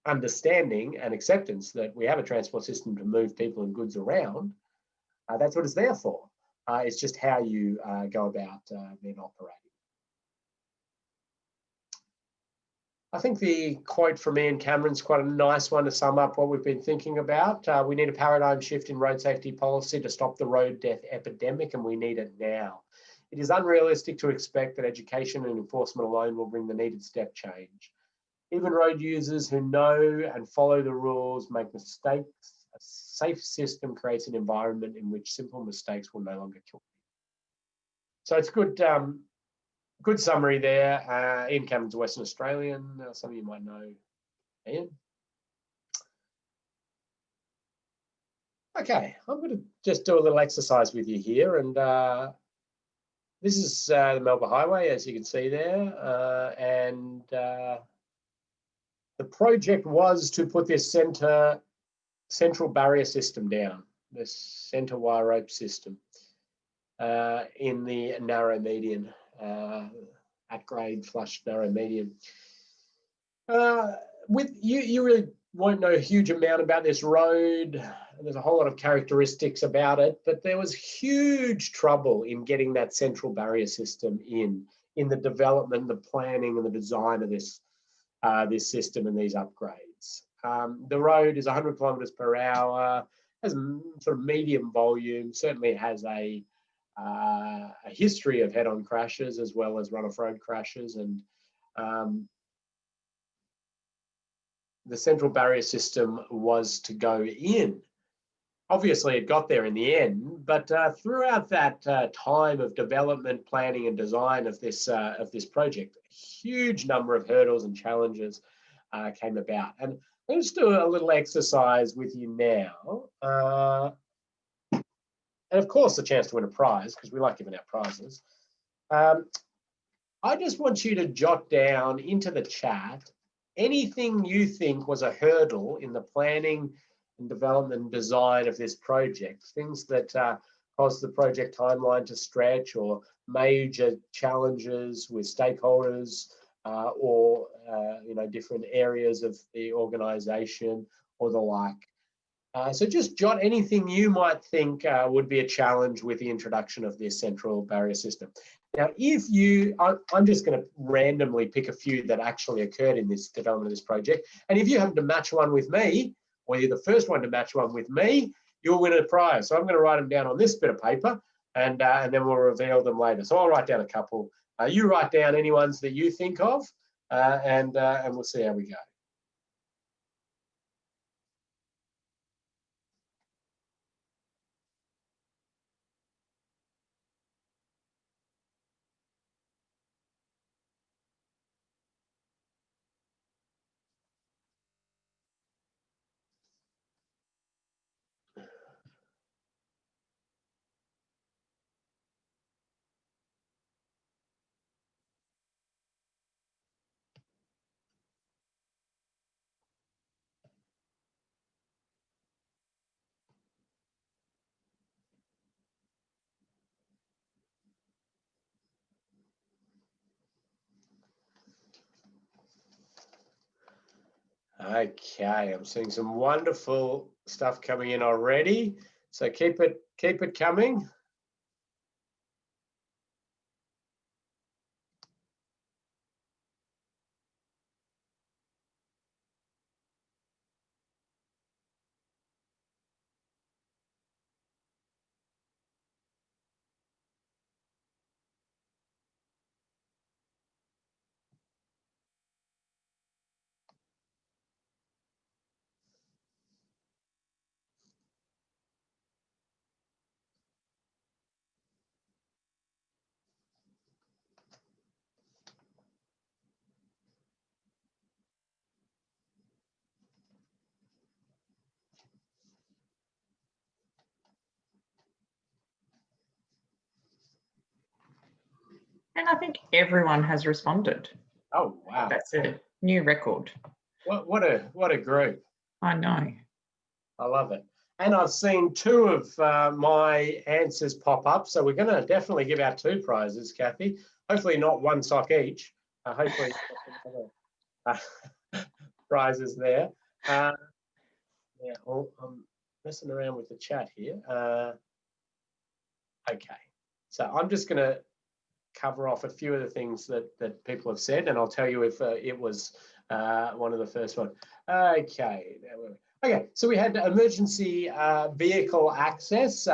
understanding and acceptance that we have a transport system to move people and goods around. That's what it's there for. It's just how you go about then operating. I think the quote from Ian Cameron's quite a nice one to sum up what we've been thinking about. We need a paradigm shift in road safety policy to stop the road death epidemic, and we need it now. It is unrealistic to expect that education and enforcement alone will bring the needed step change. Even road users who know and follow the rules make mistakes. A safe system creates an environment in which simple mistakes will no longer kill people. So it's good. Good summary there. Ian Cameron's a Western Australian. Some of you might know Ian. Okay, I'm going to just do a little exercise with you here. And this is the Melbourne Highway, as you can see there. The project was to put this central barrier system down, this centre wire rope system in the narrow median. At grade flush narrow median. With you really won't know a huge amount about this road. There's a whole lot of characteristics about it, but there was huge trouble in getting that central barrier system in the development, the planning, and the design of this this system and these upgrades. The road is 100 kilometres per hour, has sort of medium volume, certainly has a history of head-on crashes as well as run-off road crashes, and the central barrier system was to go in. Obviously, it got there in the end, but throughout that time of development, planning, and design of this project, a huge number of hurdles and challenges came about. And let's do a little exercise with you now. And of course, a chance to win a prize, because we like giving out prizes. I just want you to jot down into the chat anything you think was a hurdle in the planning and development and design of this project, things that caused the project timeline to stretch, or major challenges with stakeholders or different areas of the organisation or the like. So just jot anything you might think would be a challenge with the introduction of this central barrier system. Now, I'm just going to randomly pick a few that actually occurred in this development of this project. And if you happen to match one with me, or you're the first one to match one with me, you'll win a prize. So I'm going to write them down on this bit of paper, and then we'll reveal them later. So I'll write down a couple. You write down any ones that you think of, and we'll see how we go. Okay, I'm seeing some wonderful stuff coming in already. So keep it coming. And I think everyone has responded. Oh wow, that's a new record. What a group! I know. I love it. And I've seen two of my answers pop up, so we're going to definitely give out two prizes, Kathy. Hopefully not one sock each. Hopefully prizes there. Yeah, well, I'm messing around with the chat here. Okay, so I'm just going to cover off a few of the things that people have said, and I'll tell you if it was one of the first one. Okay, okay. So we had emergency vehicle access.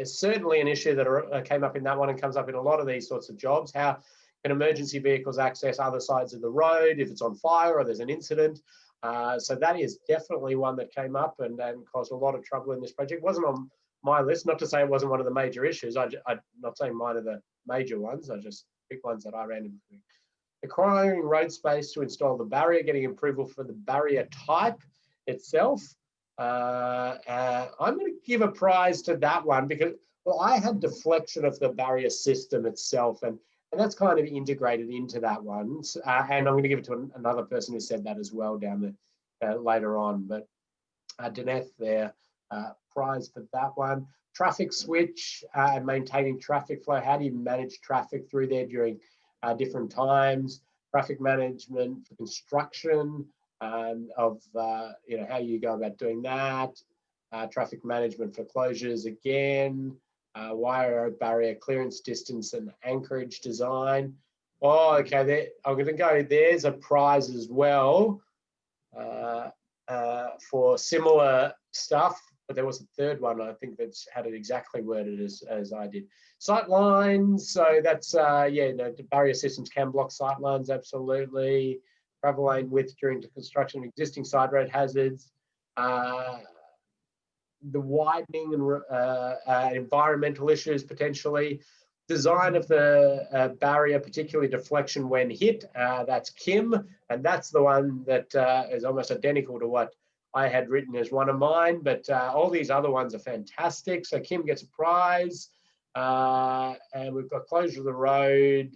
Certainly an issue that came up in that one and comes up in a lot of these sorts of jobs. How can emergency vehicles access other sides of the road if it's on fire or there's an incident? So that is definitely one that came up and caused a lot of trouble in this project. It wasn't on my list, not to say it wasn't one of the major issues. I'm not saying mine are the major ones, I just pick ones that I ran into. Acquiring road space to install the barrier, getting approval for the barrier type itself. I'm going to give a prize to that one because, well, I had deflection of the barrier system itself, and that's kind of integrated into that one. And I'm going to give it to another person who said that as well down the later on. But Dineth there, prize for that one. Traffic switch and maintaining traffic flow. How do you manage traffic through there during different times? Traffic management for construction of you know, how you go about doing that. Traffic management for closures again. Wire barrier clearance distance and anchorage design. Oh, okay. There, I'm going to go. There's a prize as well for similar stuff. But there was a third one, I think, that's had it exactly worded as I did. Sight lines, so that's, yeah, no, the barrier systems can block sight lines, absolutely. Travel lane width during the construction of existing side road hazards. The widening and environmental issues, potentially. Design of the barrier, particularly deflection when hit, that's Kim, and that's the one that is almost identical to what I had written as one of mine, but all these other ones are fantastic. So Kim gets a prize, and we've got closure of the road.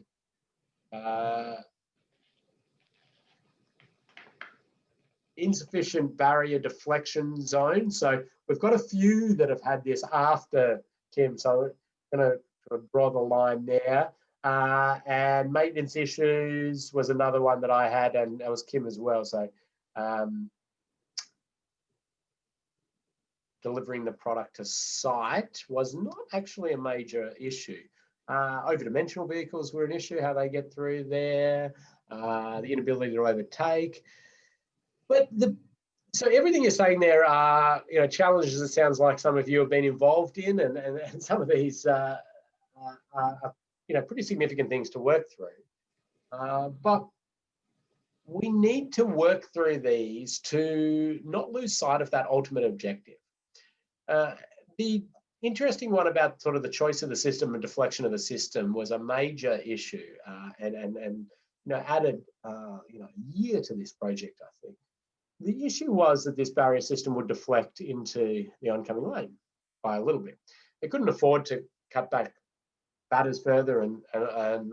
Insufficient barrier deflection zone. So we've got a few that have had this after Kim, so I'm going to draw the line there. And maintenance issues was another one that I had, and that was Kim as well. So delivering the product to site was not actually a major issue. Over-dimensional vehicles were an issue, how they get through there, the inability to overtake. But so everything you're saying there are, you know, challenges it sounds like some of you have been involved in, and some of these are, you know, pretty significant things to work through. But we need to work through these to not lose sight of that ultimate objective. The interesting one about sort of the choice of the system and deflection of the system was a major issue, and you know, added you know, a year to this project, I think. The issue was that this barrier system would deflect into the oncoming lane by a little bit. They couldn't afford to cut back batters further and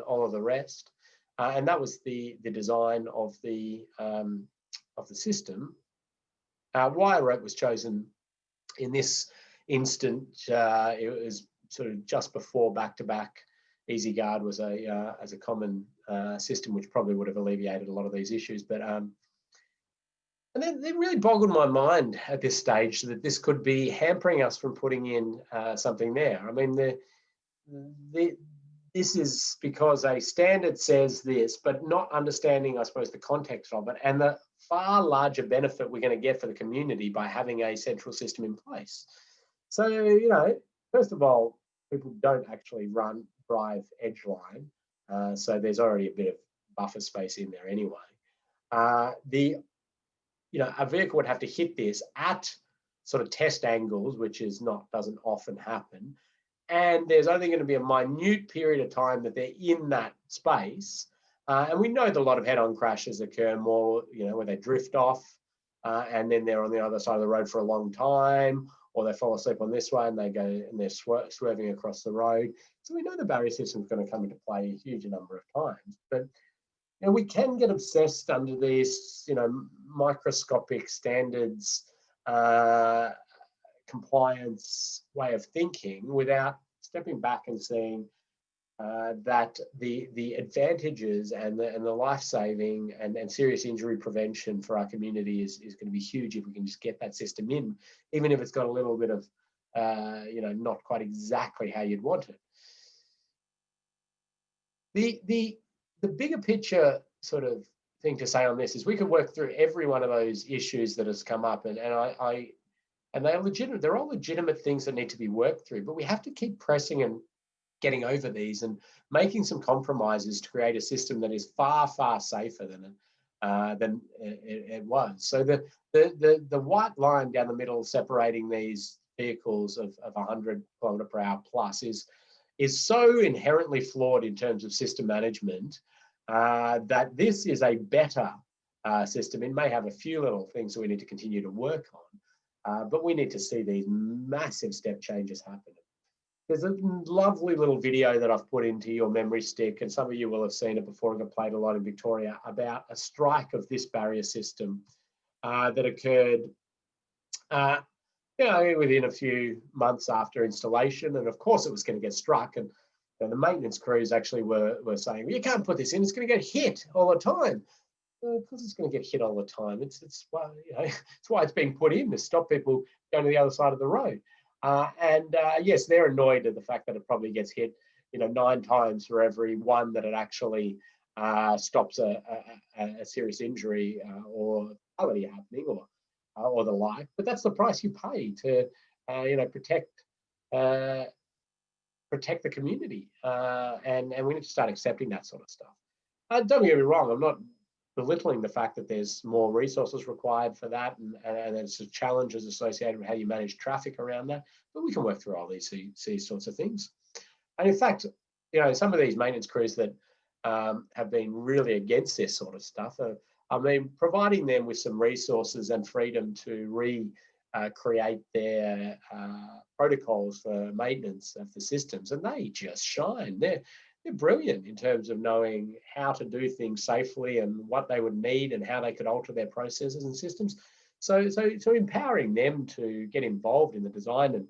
all of the rest, and that was the design of the system. Wire rope was chosen in this instant. It was sort of just before back-to-back. Easy Guard was as a common system, which probably would have alleviated a lot of these issues. But and then it really boggled my mind at this stage that this could be hampering us from putting in something there. I mean, this is because a standard says this, but not understanding, I suppose, the context of it and the far larger benefit we're going to get for the community by having a central system in place. So, you know, first of all, people don't actually drive edgeline, so there's already a bit of buffer space in there anyway. You know, a vehicle would have to hit this at sort of test angles, which doesn't often happen. And there's only going to be a minute period of time that they're in that space. And we know that a lot of head-on crashes occur more, you know, where they drift off and then they're on the other side of the road for a long time, or they fall asleep on this one and they go and they're swerving across the road. So we know the barrier system is going to come into play a huge number of times. But you know, we can get obsessed under these, you know, microscopic standards, compliance way of thinking without stepping back and seeing that the advantages and the life saving and serious injury prevention for our community is going to be huge if we can just get that system in, even if it's got a little bit of not quite exactly how you'd want it. The bigger picture sort of thing to say on this is we could work through every one of those issues that has come up, and they're legitimate. They're all legitimate things that need to be worked through, but we have to keep pressing and getting over these and making some compromises to create a system that is far, far safer than it was. So the white line down the middle separating these vehicles of 100 km/h plus is so inherently flawed in terms of system management that this is a better system. It may have a few little things that we need to continue to work on, but we need to see these massive step changes happen. There's a lovely little video that I've put into your memory stick, and some of you will have seen it before. It got played a lot in Victoria, about a strike of this barrier system that occurred within a few months after installation. And of course it was going to get struck, and the maintenance crews actually were saying, well, you can't put this in, it's going to get hit all the time. Because it's going to get hit all the time. It's why it's being put in, to stop people going to the other side of the road. Yes, they're annoyed at the fact that it probably gets hit 9 times for every one that it actually stops a serious injury or fatality happening or the like. But that's the price you pay to protect the community, and we need to start accepting that sort of stuff. Don't get me wrong, I'm not belittling the fact that there's more resources required for that, and there's challenges associated with how you manage traffic around that, but we can work through all these sorts of things. And in fact, some of these maintenance crews that have been really against this sort of stuff, providing them with some resources and freedom to recreate their protocols for maintenance of the systems, and they just shine. They're brilliant in terms of knowing how to do things safely and what they would need and how they could alter their processes and systems. So empowering them to get involved in the design and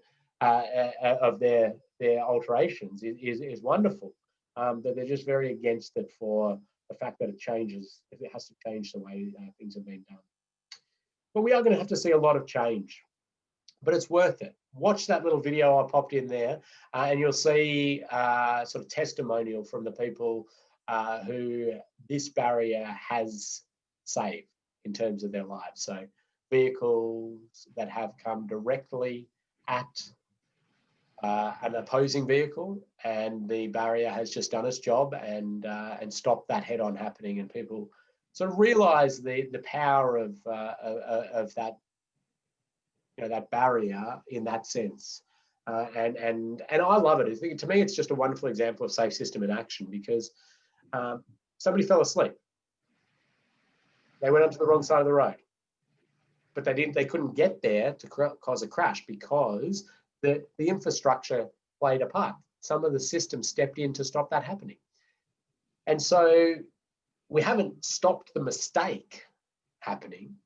of their alterations is wonderful. But they're just very against it for the fact that it has to change the way things have been done. But we are going to have to see a lot of change, but it's worth it. Watch that little video I popped in there, and you'll see sort of testimonial from the people who this barrier has saved in terms of their lives. So vehicles that have come directly at an opposing vehicle, and the barrier has just done its job and stopped that head-on happening, and people sort of realise the power of that. That barrier in that sense, and I love it. To me, it's just a wonderful example of safe system in action, because somebody fell asleep. They went onto the wrong side of the road, but they couldn't get there to cause a crash because the infrastructure played a part. Some of the system stepped in to stop that happening, and so we haven't stopped the mistake happening,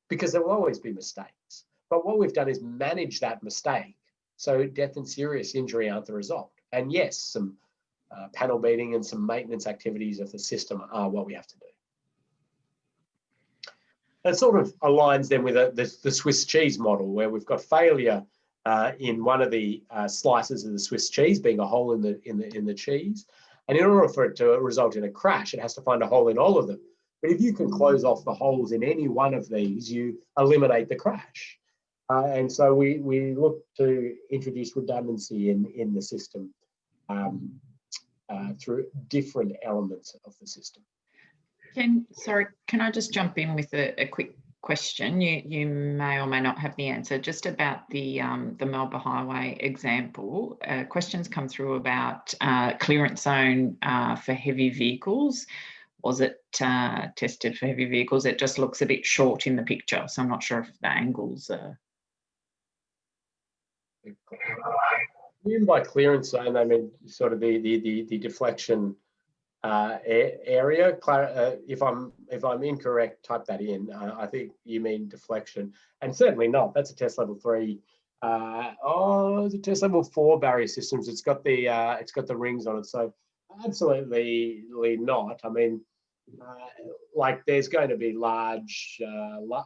because there will always be mistakes. But what we've done is manage that mistake so death and serious injury aren't the result. And yes, some panel beating and some maintenance activities of the system are what we have to do. That sort of aligns then with the Swiss cheese model, where we've got failure in one of the slices of the Swiss cheese, being a hole in the cheese. And in order for it to result in a crash, it has to find a hole in all of them. But if you can close off the holes in any one of these, you eliminate the crash. And so we look to introduce redundancy in the system through different elements of the system. Can I just jump in with a quick question? You may or may not have the answer, just about the Melbourne Highway example. Questions come through about clearance zone for heavy vehicles. Was it tested for heavy vehicles? It just looks a bit short in the picture, so I'm not sure if the angles are... By clearance zone, I mean sort of the deflection area. If I'm incorrect, type that in. I think you mean deflection, and certainly not. That's a test level 3. It's a test level 4 barrier systems. It's got the rings on it. So Absolutely not. I mean, like there's going to be large,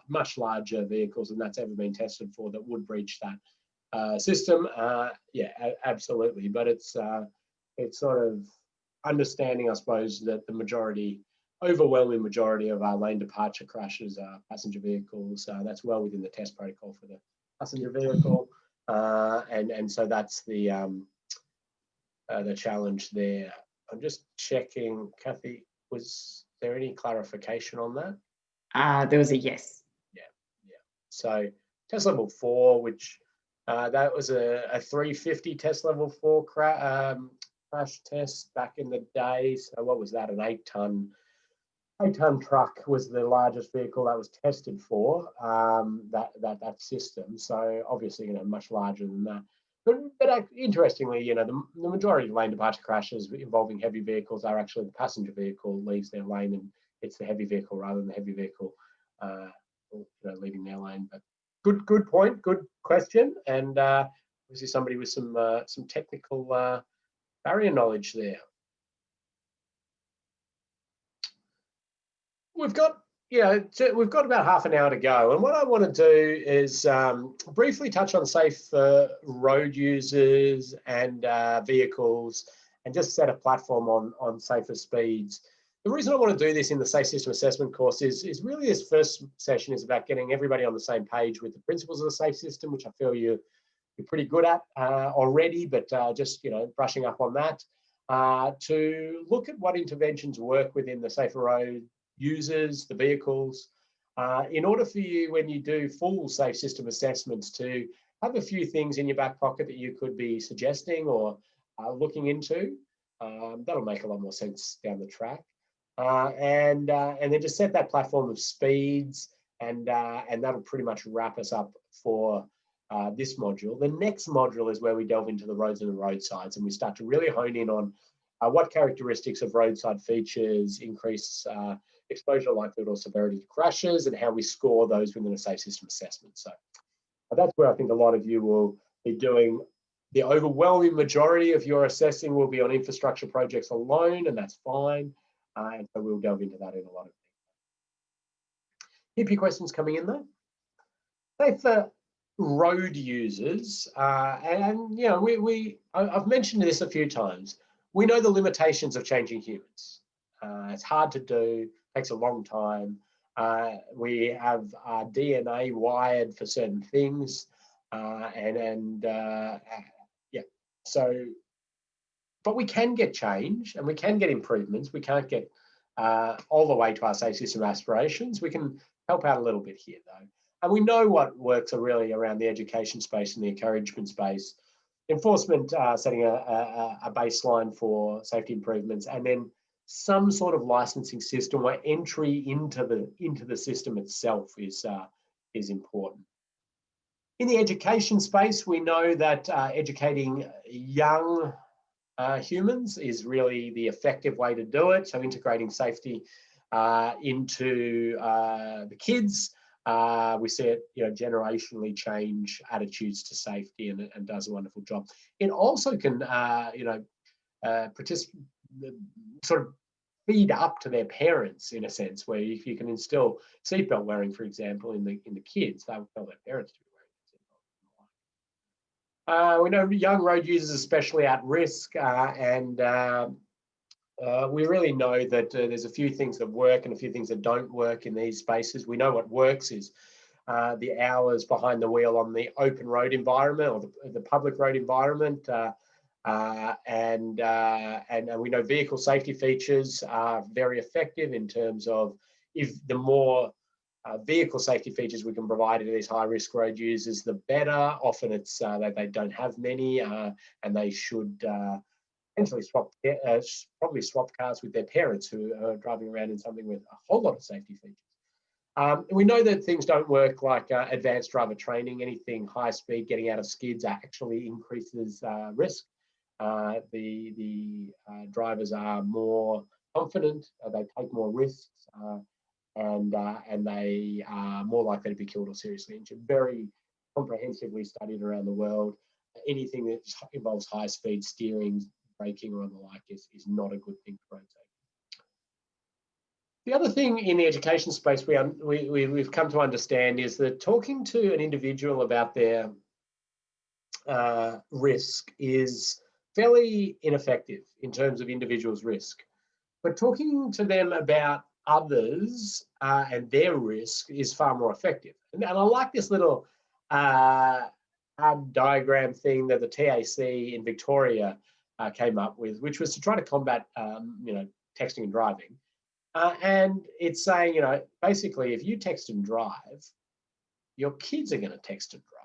much larger vehicles than that's ever been tested for that would breach that system. Yeah, absolutely. But it's sort of understanding, I suppose, that the overwhelming majority of our lane departure crashes are passenger vehicles. That's well within the test protocol for the passenger vehicle, and so that's the challenge there. I'm just checking, Kathy, was there any clarification on that? There was a yes. Yeah. So test level 4, which that was a 350 test level 4 crash test back in the day. So what was that? An 8-ton truck was the largest vehicle that was tested for that system. So obviously, much larger than that. But interestingly, the majority of lane departure crashes involving heavy vehicles are actually the passenger vehicle leaves their lane and it's the heavy vehicle rather than the heavy vehicle leaving their lane. But good point, good question, and obviously somebody with some technical barrier knowledge there. We've got about half an hour to go, and what I want to do is briefly touch on safe road users and vehicles, and just set a platform on safer speeds. The reason I want to do this in the Safe System Assessment course is really this first session is about getting everybody on the same page with the principles of the safe system, which I feel you're pretty good at already, but just brushing up on that. To look at what interventions work within the safer road users, the vehicles, in order for you, when you do full safe system assessments, to have a few things in your back pocket that you could be suggesting or looking into. That'll make a lot more sense down the track. And then just set that platform of speeds, and that'll pretty much wrap us up for this module. The next module is where we delve into the roads and the roadsides, and we start to really hone in on what characteristics of roadside features increase exposure likelihood or severity to crashes, and how we score those within a safe system assessment. So that's where I think a lot of you will be doing. The overwhelming majority of your assessing will be on infrastructure projects alone, and that's fine. And so we'll delve into that in a lot of things. Keep your questions coming in though. Safer road users, and I've mentioned this a few times. We know the limitations of changing humans. It's hard to do, takes a long time. We have our DNA wired for certain things, so, but we can get change and we can get improvements. We can't get all the way to our safe system aspirations. We can help out a little bit here though. And we know what works are really around the education space and the encouragement space. Enforcement, setting a baseline for safety improvements, and then some sort of licensing system where entry into the system itself is important. In the education space, we know that educating young humans is really the effective way to do it. So integrating safety into the kids, we see it generationally change attitudes to safety, and does a wonderful job. It also can sort of feed up to their parents in a sense, where if you can instill seatbelt wearing, for example, in the kids, they'll tell their parents to be wearing seatbelt. We know young road users are especially at risk, and we really know that there's a few things that work and a few things that don't work in these spaces. We know what works is the hours behind the wheel on the open road environment or the public road environment. And we know vehicle safety features are very effective in terms of, if the more vehicle safety features we can provide to these high-risk road users, the better. Often it's that they don't have many, and they should potentially probably swap cars with their parents who are driving around in something with a whole lot of safety features. We know that things don't work like advanced driver training. Anything high speed, getting out of skids actually increases risk. The drivers are more confident, they take more risks, and they are more likely to be killed or seriously injured. Very comprehensively studied around the world. Anything that involves high speed steering, braking or the like is not a good thing for road safety. The other thing in the education space we've come to understand is that talking to an individual about their risk is fairly ineffective in terms of individuals' risk. But talking to them about others and their risk is far more effective. And I like this little diagram thing that the TAC in Victoria came up with, which was to try to combat, texting and driving. And it's saying, basically, if you text and drive, your kids are going to text and drive.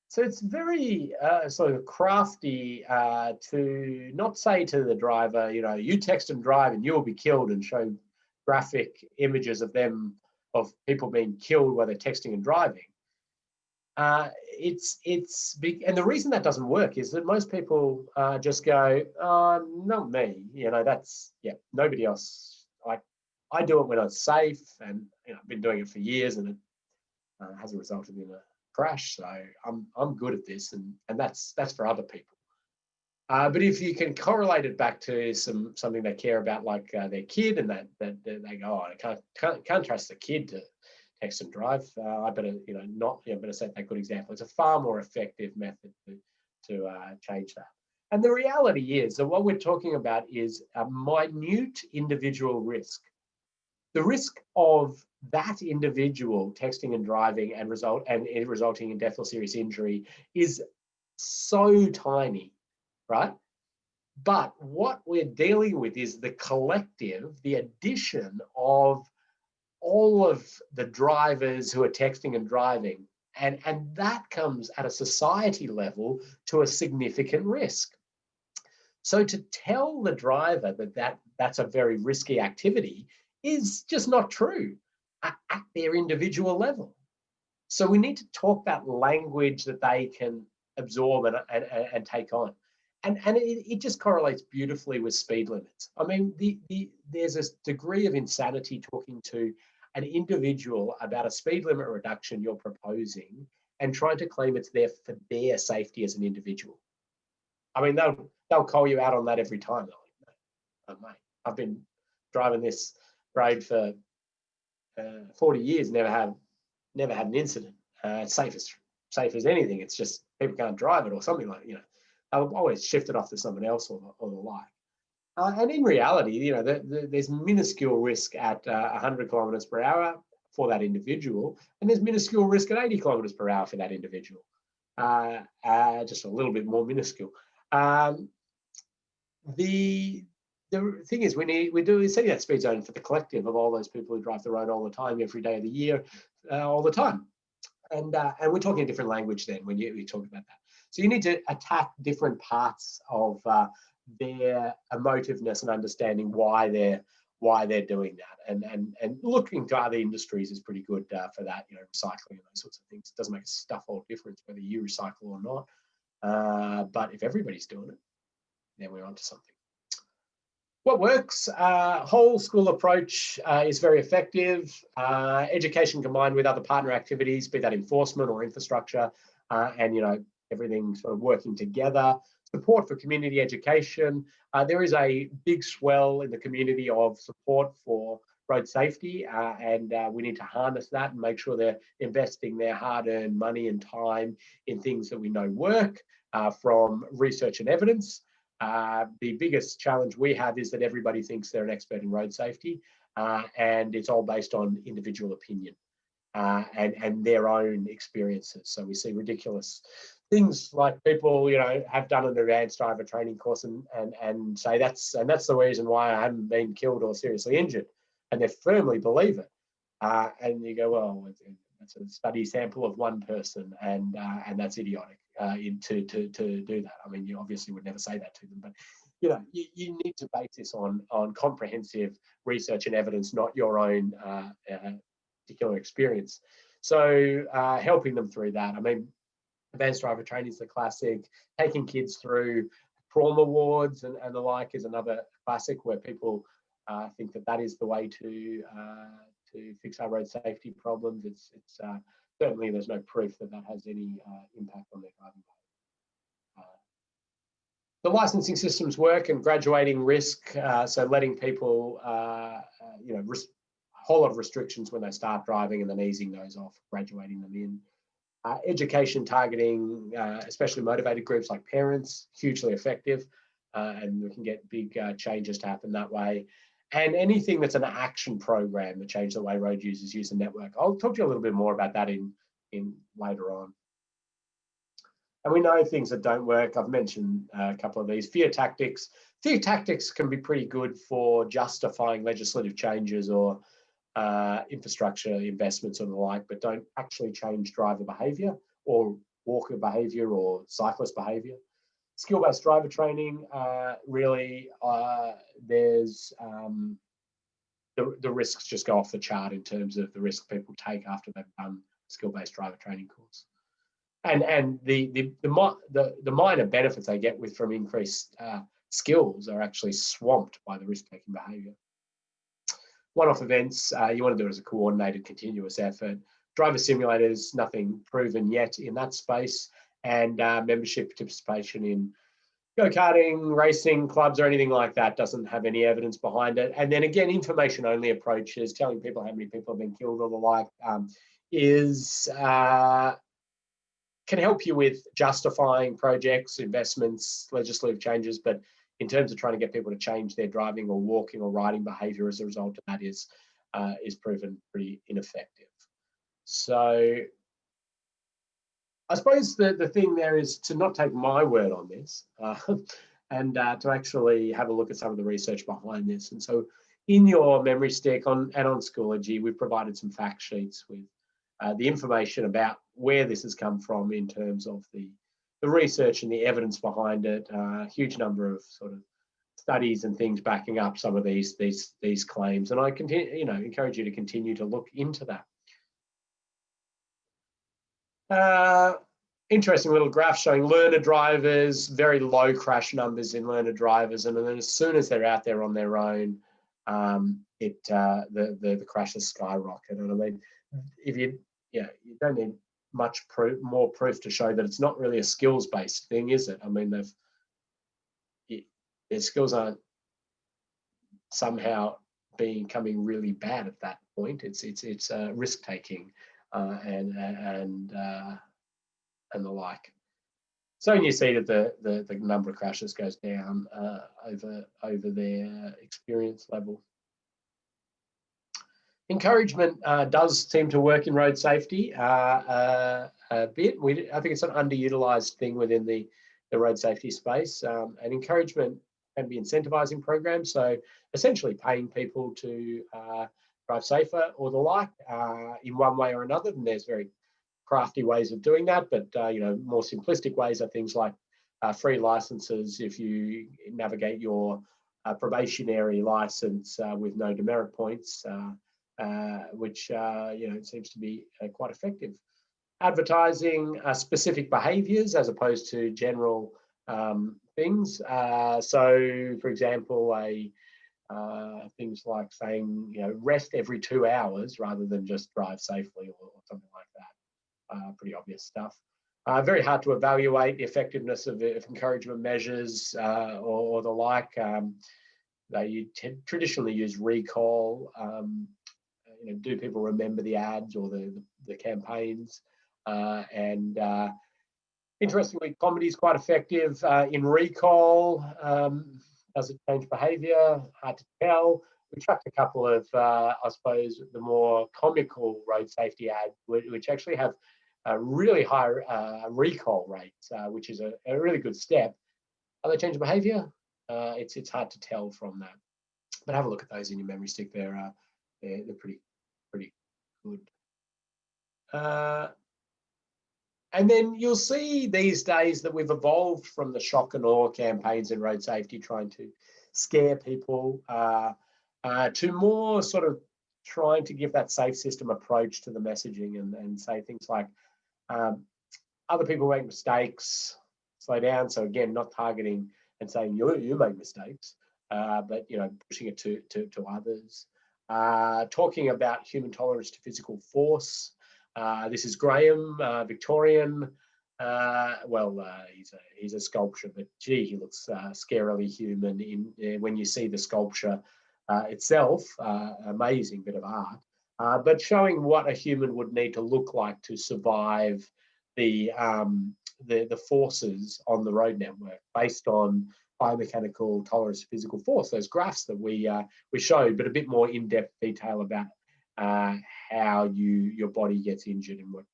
So it's very sort of crafty to not say to the driver, you text and drive and you'll be killed, and show graphic images of people being killed while they're texting and driving. It's big, and the reason that doesn't work is that most people just go, oh, not me. Nobody else. I do it when it's safe, and I've been doing it for years, and it hasn't resulted in a crash. So I'm good at this, and that's for other people. But if you can correlate it back to something they care about, like their kid, and that they go, oh, I can't trust the kid to text and drive. I better better set that good example. It's a far more effective method to change that. And the reality is that what we're talking about is a minute individual risk. The risk of that individual texting and driving and resulting in death or serious injury is so tiny, right? But what we're dealing with is the collective, the addition of all of the drivers who are texting and driving, and that comes at a society level to a significant risk. So to tell the driver that's a very risky activity is just not true at their individual level. So we need to talk that language that they can absorb and take on. And it just correlates beautifully with speed limits. I mean, there's this degree of insanity talking to an individual about a speed limit reduction you're proposing and trying to claim it's there for their safety as an individual. I mean, they'll call you out on that every time. They're like, oh, mate, I've been driving this road for 40 years, never had an incident. It's safe as anything. It's just people can't drive it or something like, I'll always shift it off to someone else or the like. And in reality, there's minuscule risk at 100 kilometers per hour for that individual, and there's minuscule risk at 80 kilometers per hour for that individual. Just a little bit more minuscule. The thing is, we're setting that speed zone for the collective of all those people who drive the road all the time, every day of the year, all the time. And we're talking a different language then when you talk about that. So you need to attack different parts of their emotiveness and understanding why they're doing that. And looking to other industries is pretty good for that, recycling and those sorts of things. It doesn't make a stuff all difference whether you recycle or not. But if everybody's doing it, then we're onto something. What works? Whole school approach is very effective. Education combined with other partner activities, be that enforcement or infrastructure, and everything sort of working together. Support for community education. There is a big swell in the community of support for road safety, and we need to harness that and make sure they're investing their hard-earned money and time in things that we know work, from research and evidence. The biggest challenge we have is that everybody thinks they're an expert in road safety, and it's all based on individual opinion and their own experiences. So we see ridiculous things like people, have done an advanced driver training course and say that's the reason why I haven't been killed or seriously injured, and they firmly believe it. And you go, well, that's a study sample of one person, and that's idiotic to do that. I mean, you obviously would never say that to them, but you need to base this on comprehensive research and evidence, not your own particular experience. So helping them through that. I mean, advanced driver training is the classic. Taking kids through trauma wards and the like is another classic where people think that is the way to fix our road safety problems. It's certainly there's no proof that has any impact on their driving the licensing systems work and graduating risk, so letting people, whole lot of restrictions when they start driving and then easing those off, graduating them in. Education targeting, especially motivated groups like parents, hugely effective, and we can get big changes to happen that way. And anything that's an action program to change the way road users use the network. I'll talk to you a little bit more about that in later on. And we know things that don't work. I've mentioned a couple of these. Fear tactics. Fear tactics can be pretty good for justifying legislative changes or infrastructure investments and the like, but don't actually change driver behaviour or walker behaviour or cyclist behaviour. Skill-based driver training, really, there's the risks just go off the chart in terms of the risk people take after they've done a skill-based driver training course. And the minor benefits they get from increased skills are actually swamped by the risk-taking behaviour. One-off events, you want to do it as a coordinated, continuous effort. Driver simulators, nothing proven yet in that space, and membership participation in go-karting, racing, clubs, or anything like that doesn't have any evidence behind it. And then again, information-only approaches, telling people how many people have been killed or the like, can help you with justifying projects, investments, legislative changes, but in terms of trying to get people to change their driving or walking or riding behaviour as a result of that is proven pretty ineffective. So I suppose the thing there is to not take my word on this and to actually have a look at some of the research behind this. And so in your memory stick and on Schoology, we've provided some fact sheets with the information about where this has come from in terms of the research and the evidence behind it. A huge number of sort of studies and things backing up some of these claims, and I encourage you to continue to look into that. Interesting little graph showing learner drivers, very low crash numbers in learner drivers, and then as soon as they're out there on their own, the crashes skyrocket. And I mean, if you don't need much more proof to show that it's not really a skills-based thing, is it? I mean, their skills aren't somehow becoming really bad at that point. It's risk-taking and the like. So you see that the number of crashes goes down over their experience level. Encouragement does seem to work in road safety a bit. I think it's an underutilized thing within the road safety space. And encouragement can be incentivizing programs, so essentially paying people to drive safer or the like in one way or another. And there's very crafty ways of doing that, but more simplistic ways are things like free licenses if you navigate your probationary license with no demerit points, which seems to be quite effective. Advertising specific behaviours as opposed to general things. So, for example, things like saying rest every 2 hours rather than just drive safely or something like that. Pretty obvious stuff. Very hard to evaluate the effectiveness of encouragement measures or the like. They traditionally use recall. Do people remember the ads or the campaigns? Interestingly, comedy is quite effective in recall. Does it change behaviour? Hard to tell. We tracked a couple of, I suppose, the more comical road safety ads, which actually have really high recall rates, which is a really good step. Are they changing behaviour? It's hard to tell from that. But have a look at those in your memory stick. They're pretty good. And then you'll see these days that we've evolved from the shock and awe campaigns in road safety, trying to scare people, to more sort of trying to give that safe system approach to the messaging and say things like, other people make mistakes, slow down. So again, not targeting and saying you make mistakes, but pushing it to others. Talking about human tolerance to physical force. This is Graham, Victorian, He's a sculpture, but gee, he looks scarily human when you see the sculpture itself. Amazing bit of art, but showing what a human would need to look like to survive the forces on the road network based on biomechanical tolerance to physical force. Those graphs that we showed, but a bit more in-depth detail about how your body gets injured and what.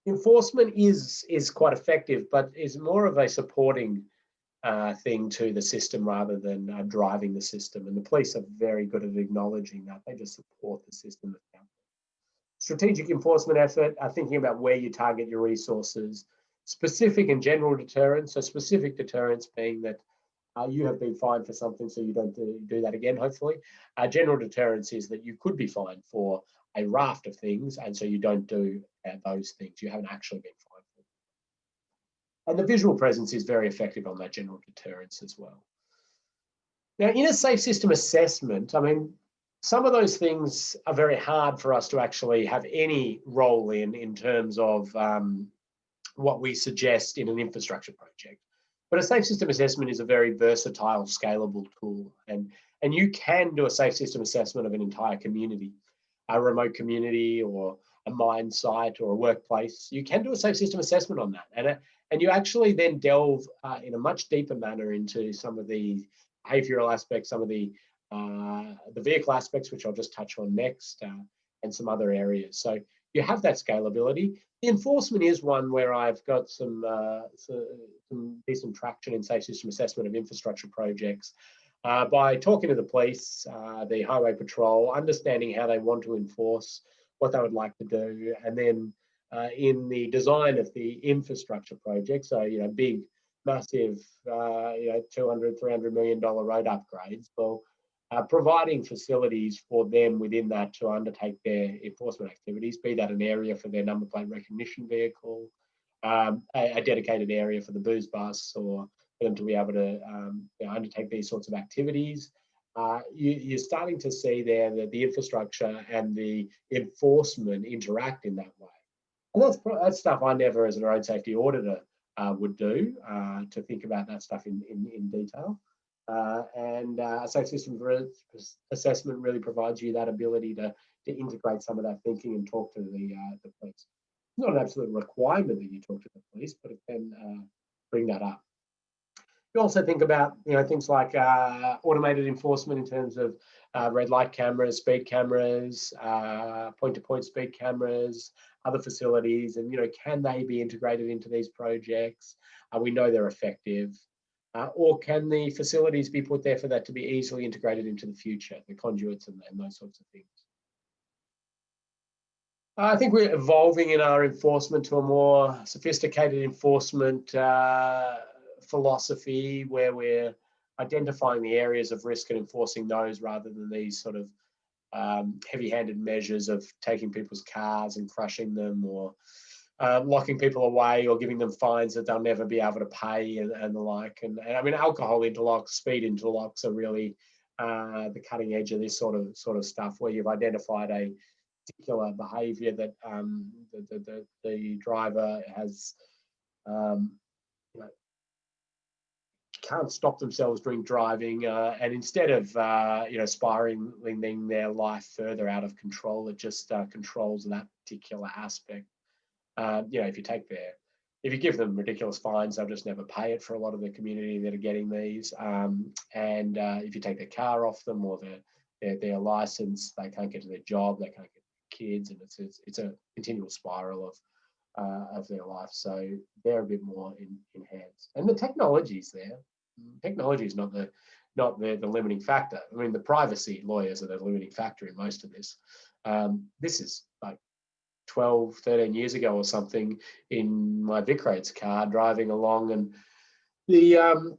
Enforcement is quite effective, but is more of a supporting thing to the system rather than driving the system. And the police are very good at acknowledging that. They just support the system. Strategic enforcement effort, thinking about where you target your resources. Specific and general deterrence. So specific deterrence being that you have been fined for something, so you don't do that again, hopefully. General deterrence is that you could be fined for a raft of things, and so you don't do those things. You haven't actually been fined for them. And the visual presence is very effective on that general deterrence as well. Now, in a safe system assessment, I mean, some of those things are very hard for us to actually have any role in terms of what we suggest in an infrastructure project. But a safe system assessment is a very versatile, scalable tool. And you can do a safe system assessment of an entire community, a remote community or a mine site or a workplace. You can do a safe system assessment on that. And you actually then delve in a much deeper manner into some of the behavioral aspects, some of the vehicle aspects, which I'll just touch on next, and some other areas. So you have that scalability. The enforcement is one where I've got some decent traction in safe system assessment of infrastructure projects by talking to the police, the highway patrol, understanding how they want to enforce, what they would like to do, and then in the design of the infrastructure project, so big, massive, $200, $300 million road upgrades, well, providing facilities for them within that to undertake their enforcement activities, be that an area for their number plate recognition vehicle, a dedicated area for the booze bus, or for them to be able to undertake these sorts of activities. You're starting to see there that the infrastructure and the enforcement interact in that way. And that's stuff I never, as a road safety auditor, would do, to think about that stuff in detail. And a safe system assessment really provides you that ability to integrate some of that thinking and talk to the police. It's not an absolute requirement that you talk to the police, but it can bring that up. You also think about things like automated enforcement in terms of red light cameras, speed cameras, point-to-point speed cameras, other facilities, and can they be integrated into these projects? We know they're effective. Or can the facilities be put there for that to be easily integrated into the future, the conduits and those sorts of things? I think we're evolving in our enforcement to a more sophisticated enforcement philosophy where we're identifying the areas of risk and enforcing those rather than these sort of heavy-handed measures of taking people's cars and crushing them, or locking people away or giving them fines that they'll never be able to pay and the like. And I mean, alcohol interlocks, speed interlocks are really the cutting edge of this sort of stuff, where you've identified a particular behaviour that the driver has can't stop themselves during driving, and instead of spiraling their life further out of control, it just controls that particular aspect. If you give them ridiculous fines, they'll just never pay it for a lot of the community that are getting these. And if you take their car off them or their license, they can't get to their job, they can't get kids, and it's a continual spiral of their life. So they're a bit more enhanced, and the technology's there. Technology is not the limiting factor. I mean, the privacy lawyers are the limiting factor in most of this. This is like 12, 13 years ago or something in my Vic Rates car driving along, and the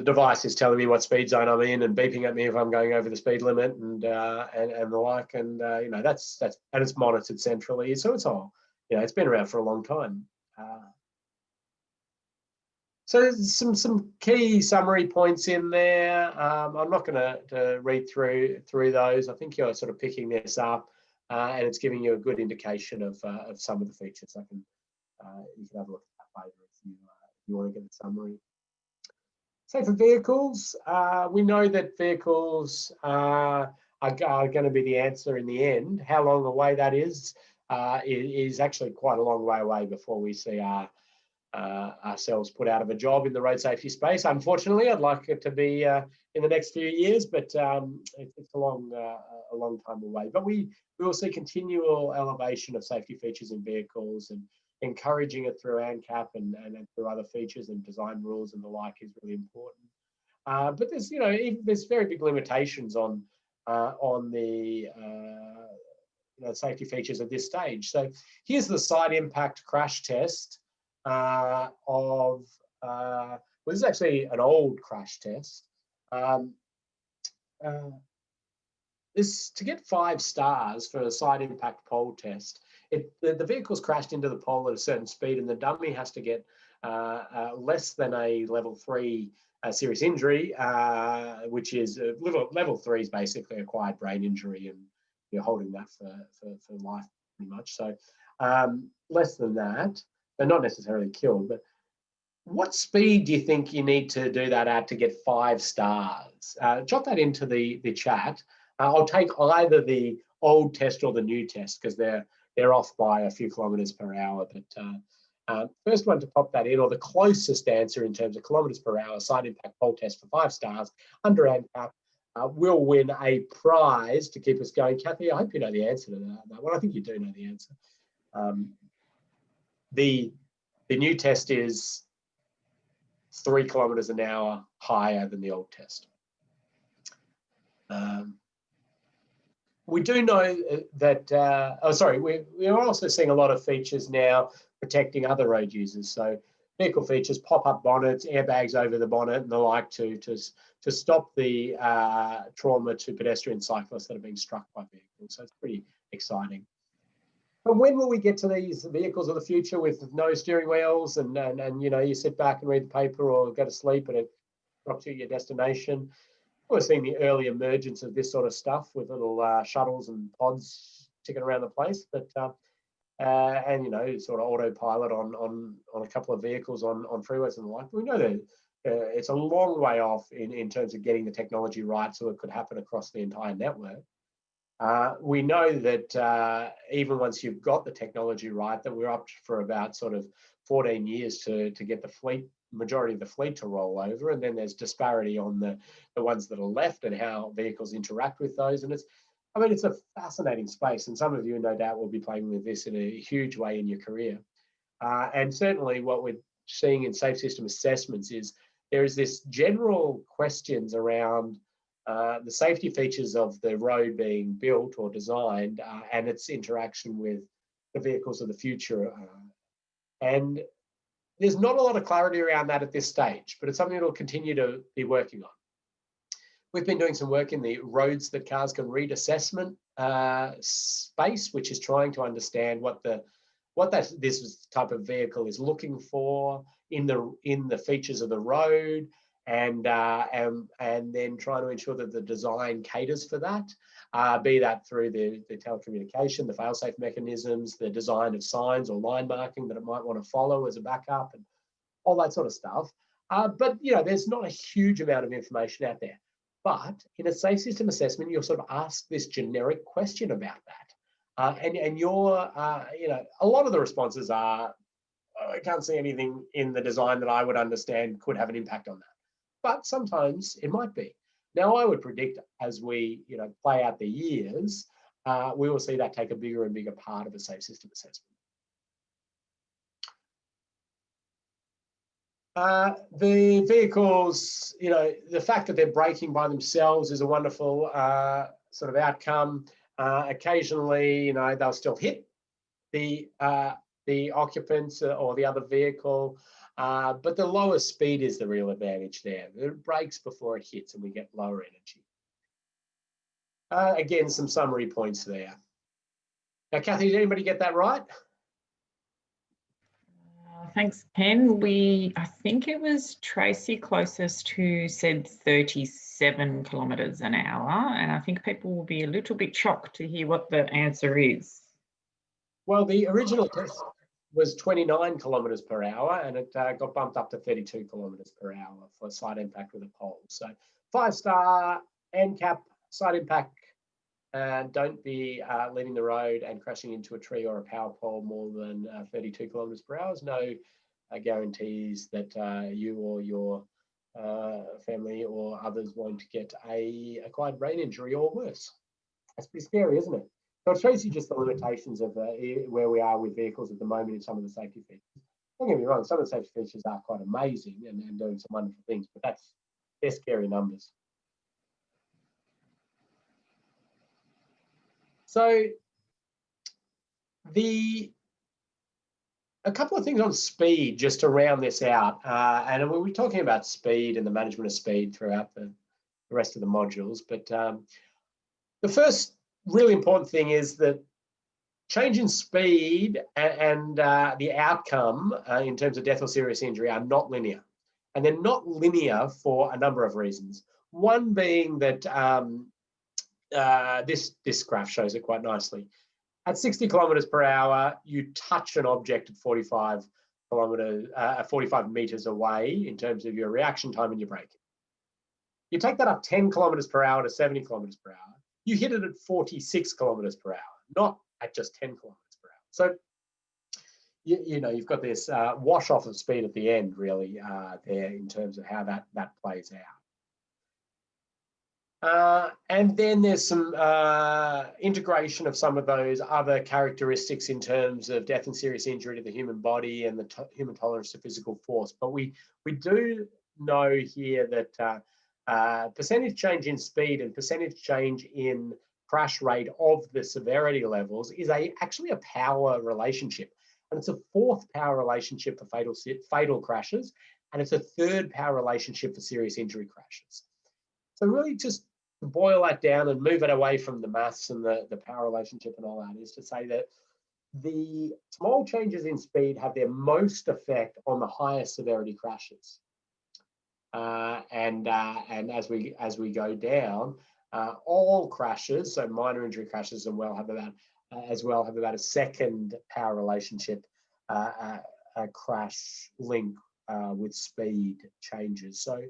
device is telling me what speed zone I'm in and beeping at me if I'm going over the speed limit and the like, and that's and it's monitored centrally, so it's all it's been around for a long time. So some key summary points in there. I'm not going to read through those. I think you're sort of picking this up. and it's giving you a good indication of some of the features. You can have a look at that later if you want to get the summary. So for vehicles, we know that vehicles are going to be the answer in the end. How long away that is actually quite a long way away before we see ourselves put out of a job in the road safety space. Unfortunately, I'd like it to be in the next few years, but it's a long time away. But we will see continual elevation of safety features in vehicles, and encouraging it through ANCAP and through other features and design rules and the like is really important. But there's very big limitations on the safety features at this stage. So here's the side impact crash test well, this is actually an old crash test. This, to get 5 stars for a side impact pole test, the vehicle's crashed into the pole at a certain speed, and the dummy has to get less than a level 3 serious injury, which is level 3 is basically acquired brain injury, and you're holding that for life pretty much. So less than that, they're not necessarily killed. But what speed do you think you need to do that at to get 5 stars? Jot that into the chat. I'll take either the old test or the new test, because they're off by a few kilometers per hour. But first one to pop that in, or the closest answer in terms of kilometers per hour, side impact pole test for 5 stars under ANCAP will win a prize to keep us going. Kathy, I hope you know the answer to that one. I think you do know the answer. The new test is 3 kilometers an hour higher than the old test. We do know that, we are also seeing a lot of features now protecting other road users. So vehicle features, pop-up bonnets, airbags over the bonnet and the like to stop the trauma to pedestrian cyclists that are being struck by vehicles. So it's pretty exciting. But when will we get to these vehicles of the future with no steering wheels and you sit back and read the paper or go to sleep and it drops you at your destination? We're seeing the early emergence of this sort of stuff with little shuttles and pods ticking around the place, but sort of autopilot on a couple of vehicles on freeways and the like. We know that it's a long way off in terms of getting the technology right, so it could happen across the entire network. We know that even once you've got the technology right, that we're up for about sort of 14 years to get the majority of the fleet to roll over, and then there's disparity on the ones that are left and how vehicles interact with those. And it's a fascinating space, and some of you no doubt will be playing with this in a huge way in your career. And certainly what we're seeing in safe system assessments is there is this general questions around the safety features of the road being built or designed and its interaction with the vehicles of the future. And there's not a lot of clarity around that at this stage, but it's something that we'll continue to be working on. We've been doing some work in the roads that cars can read assessment space, which is trying to understand what this type of vehicle is looking for in the features of the road, and then trying to ensure that the design caters for that, be that through the telecommunication, the fail-safe mechanisms, the design of signs or line marking that it might want to follow as a backup, and all that sort of stuff. But there's not a huge amount of information out there. But in a safe system assessment, you'll sort of ask this generic question about that, and you're, a lot of the responses are, I can't see anything in the design that I would understand could have an impact on that. But sometimes it might be. Now, I would predict as we play out the years, we will see that take a bigger and bigger part of a safe system assessment. The vehicles, the fact that they're braking by themselves is a wonderful sort of outcome. Occasionally, they'll still hit the occupants or the other vehicle, but the lower speed is the real advantage there. It brakes before it hits and we get lower energy. Again, some summary points there. Now, Kathy, did anybody get that right? Thanks, Ken. I think it was Tracy closest who said 37 kilometres an hour, and I think people will be a little bit shocked to hear what the answer is. Well, the original test was 29 kilometres per hour, and it got bumped up to 32 kilometres per hour for side impact with a pole. So 5-star NCAP side impact. Don't be leaving the road and crashing into a tree or a power pole more than 32 kilometres per hour. There's no guarantees that you or your family or others won't get a acquired brain injury or worse. That's pretty scary, isn't it? So it shows you just the limitations of where we are with vehicles at the moment in some of the safety features. Don't get me wrong, some of the safety features are quite amazing and doing some wonderful things, but they're scary numbers. So a couple of things on speed, just to round this out. And we'll be talking about speed and the management of speed throughout the rest of the modules. But the first really important thing is that change in speed and the outcome in terms of death or serious injury are not linear. And they're not linear for a number of reasons. One being that this graph shows it quite nicely. At 60 kilometers per hour, you touch an object at 45 meters away in terms of your reaction time and your braking. You take that up 10 kilometers per hour to 70 kilometers per hour, you hit it at 46 kilometers per hour, not at just 10 kilometers per hour. So, you know, you've got this wash off of speed at the end, really, there in terms of how that plays out. And then there's some integration of some of those other characteristics in terms of death and serious injury to the human body and the human tolerance to physical force. But we do know here that percentage change in speed and percentage change in crash rate of the severity levels is actually a power relationship. And it's a fourth power relationship for fatal crashes, and it's a third power relationship for serious injury crashes. So really just to boil that down and move it away from the maths and the power relationship and all that is to say that the small changes in speed have their most effect on the highest severity crashes. And as we go down, all crashes, so minor injury crashes have about a second power relationship, a crash link with speed changes. So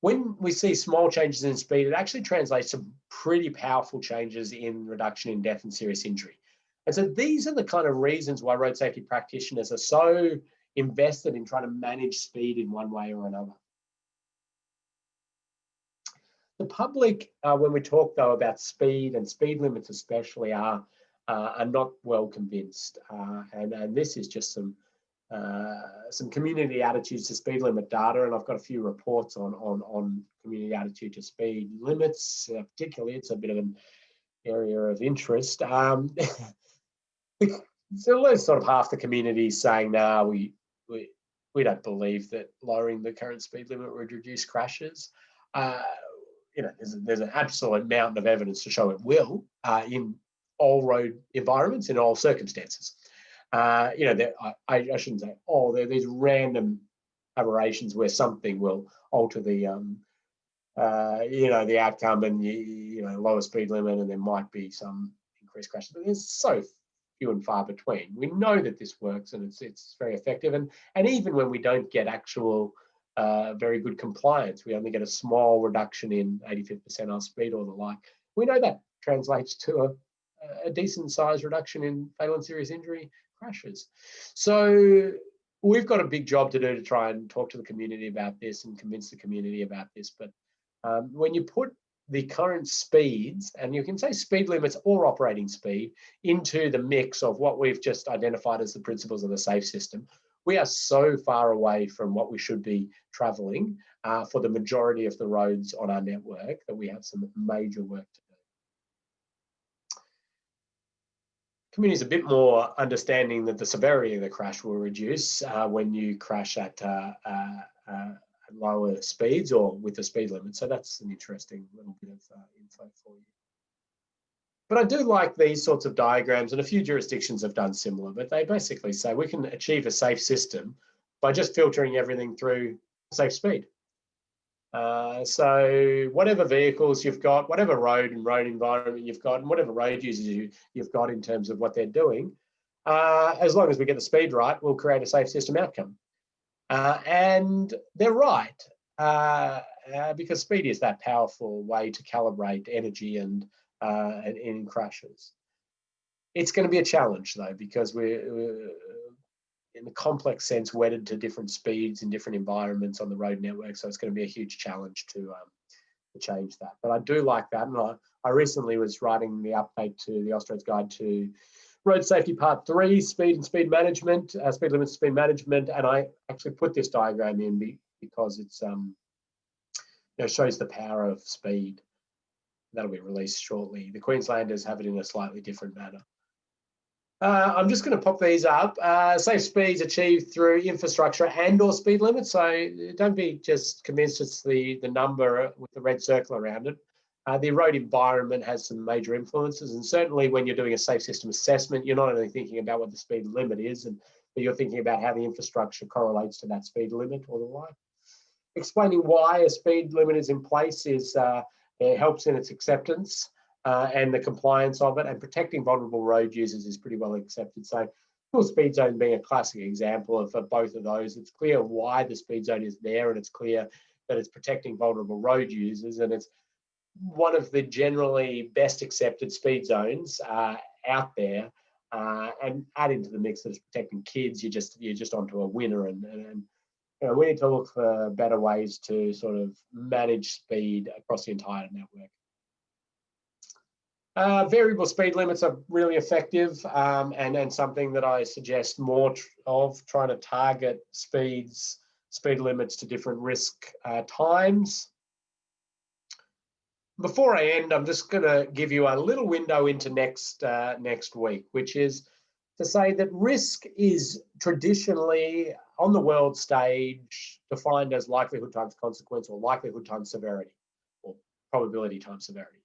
when we see small changes in speed, it actually translates to pretty powerful changes in reduction in death and serious injury. And so these are the kind of reasons why road safety practitioners are so invested in trying to manage speed in one way or another. The public, when we talk though about speed and speed limits especially, are not well convinced. And this is just some community attitudes to speed limit data, and I've got a few reports on community attitude to speed limits. Particularly, it's a bit of an area of interest. So there's sort of half the community saying, "No, we don't believe that lowering the current speed limit would reduce crashes." You know, there's an absolute mountain of evidence to show it will in all road environments, in all circumstances. You know, I shouldn't say, there are these random aberrations where something will alter the, you know, the outcome and, you know, lower speed limit, and there might be some increased crashes, but there's so few and far between. We know that this works and it's very effective. And even when we don't get actual very good compliance, we only get a small reduction in 85th percentile speed or the like. We know that translates to a decent size reduction in fatal and serious injury crashes. So we've got a big job to do to try and talk to the community about this and convince the community about this. But when you put the current speeds, and you can say speed limits or operating speed, into the mix of what we've just identified as the principles of the safe system, we are so far away from what we should be traveling for the majority of the roads on our network that we have some major work to do. Community is a bit more understanding that the severity of the crash will reduce when you crash at lower speeds or with the speed limit. So that's an interesting little bit of info for you. But I do like these sorts of diagrams, and a few jurisdictions have done similar, but they basically say we can achieve a safe system by just filtering everything through safe speed. So whatever vehicles you've got, whatever road environment you've got, and whatever road users you've got in terms of what they're doing, as long as we get the speed right, we'll create a safe system outcome. And they're right, because speed is that powerful way to calibrate energy and in crashes. It's going to be a challenge though, because we're in the complex sense wedded to different speeds in different environments on the road network. So it's going to be a huge challenge to change that. But I do like that. And I recently was writing the update to the Austroads Guide to Road Safety Part 3, speed and speed management, speed limits, speed management. And I actually put this diagram in because it's shows the power of speed. That'll be released shortly. The Queenslanders have it in a slightly different manner. I'm just going to pop these up. Safe speeds achieved through infrastructure and or speed limits. So don't be just convinced it's the number with the red circle around it. The road environment has some major influences. And certainly when you're doing a safe system assessment, you're not only thinking about what the speed limit is, but you're thinking about how the infrastructure correlates to that speed limit or the like. Explaining why a speed limit is in place it helps in its acceptance. And the compliance of it, and protecting vulnerable road users is pretty well accepted. So full speed zone being a classic example of both of those. It's clear why the speed zone is there, and it's clear that it's protecting vulnerable road users, and it's one of the generally best accepted speed zones out there. And add into the mix that it's protecting kids, you're just onto a winner. And we need to look for better ways to sort of manage speed across the entire network. Variable speed limits are really effective, and something that I suggest more of, trying to target speed limits to different risk times. Before I end, I'm just going to give you a little window into next week, which is to say that risk is traditionally on the world stage defined as likelihood times consequence, or likelihood times severity, or probability times severity.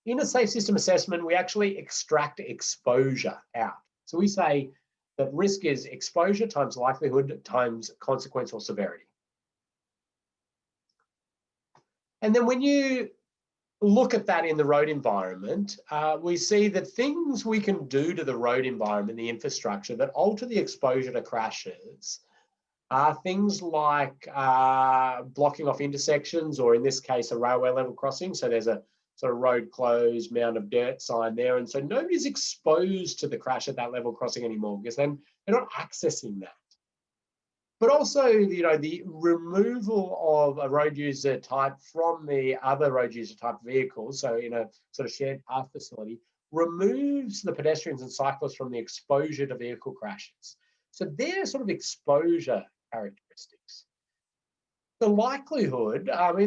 In a safe system assessment, we actually extract exposure out. So we say that risk is exposure times likelihood times consequence or severity. And then when you look at that in the road environment, we see that things we can do to the road environment, the infrastructure, that alter the exposure to crashes are things like blocking off intersections, or in this case, a railway level crossing. So there's a sort of road closed, mound of dirt sign there. And so nobody's exposed to the crash at that level crossing anymore, because then they're not accessing that. But also, the removal of a road user type from the other road user type vehicles, so in a sort of shared path facility, removes the pedestrians and cyclists from the exposure to vehicle crashes. So they're sort of exposure characteristics. The likelihood are a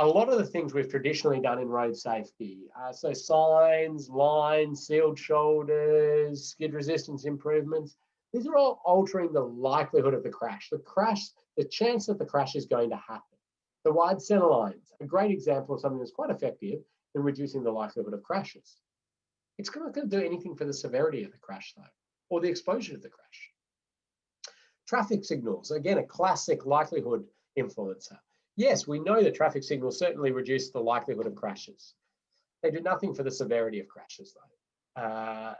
lot of the things we've traditionally done in road safety. So signs, lines, sealed shoulders, skid resistance improvements. These are all altering the likelihood of the crash. The chance that the crash is going to happen. The wide center lines, a great example of something that's quite effective in reducing the likelihood of crashes. It's not going to do anything for the severity of the crash though, or the exposure to the crash. Traffic signals, again, a classic likelihood influencer. Yes, we know that traffic signals certainly reduce the likelihood of crashes. They do nothing for the severity of crashes though,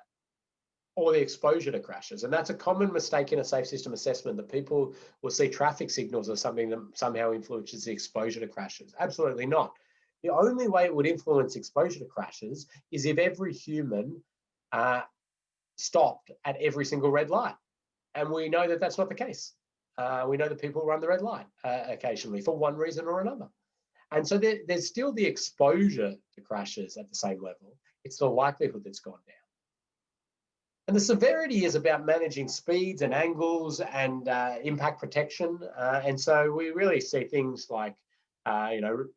or the exposure to crashes. And that's a common mistake in a safe system assessment, that people will see traffic signals as something that somehow influences the exposure to crashes. Absolutely not. The only way it would influence exposure to crashes is if every human stopped at every single red light. And we know that that's not the case. We know that people run the red light occasionally for one reason or another. And so there's still the exposure to crashes at the same level. It's the likelihood that's gone down. And the severity is about managing speeds and angles and impact protection. And so we really see things like,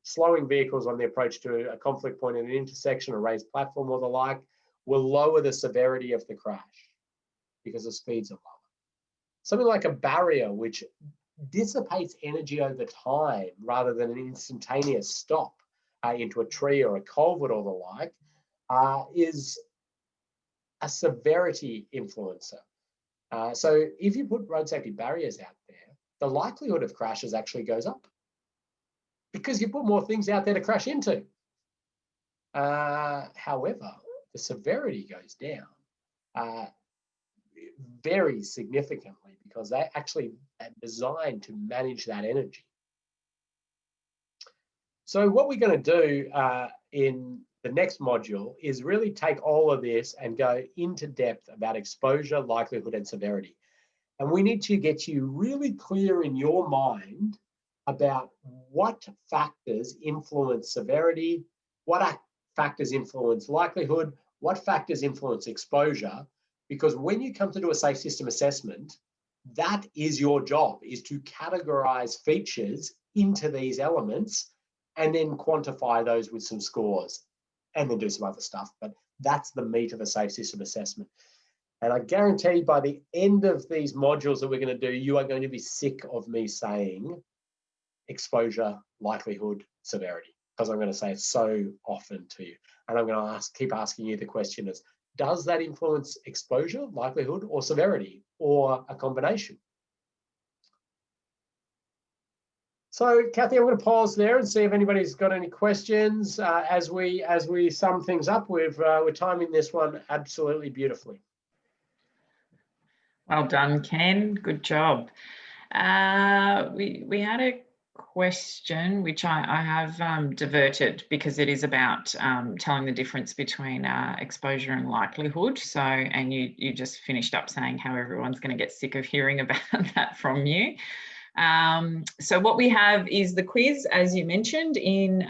slowing vehicles on the approach to a conflict point in an intersection, a raised platform or the like, will lower the severity of the crash because the speeds are lower. Something like a barrier, which dissipates energy over time rather than an instantaneous stop, into a tree or a culvert or the like, is a severity influencer. So if you put road safety barriers out there, the likelihood of crashes actually goes up because you put more things out there to crash into. However, the severity goes down very significantly because they actually are designed to manage that energy. So what we're going to do in the next module is really take all of this and go into depth about exposure, likelihood, and severity. And we need to get you really clear in your mind about what factors influence severity, what factors influence likelihood, what factors influence exposure, because when you come to do a safe system assessment, that is your job, is to categorize features into these elements and then quantify those with some scores and then do some other stuff. But that's the meat of a safe system assessment. And I guarantee by the end of these modules that we're going to do, you are going to be sick of me saying exposure, likelihood, severity, because I'm going to say it so often to you. And I'm going to keep asking you the question is, does that influence exposure, likelihood, or severity, or a combination? So, Kathy, I'm going to pause there and see if anybody's got any questions as we sum things up. We're timing this one absolutely beautifully. Well done, Ken. Good job. We had a question which I have diverted because it is about telling the difference between exposure and likelihood. So, and you just finished up saying how everyone's going to get sick of hearing about that from you. So what we have is the quiz, as you mentioned, in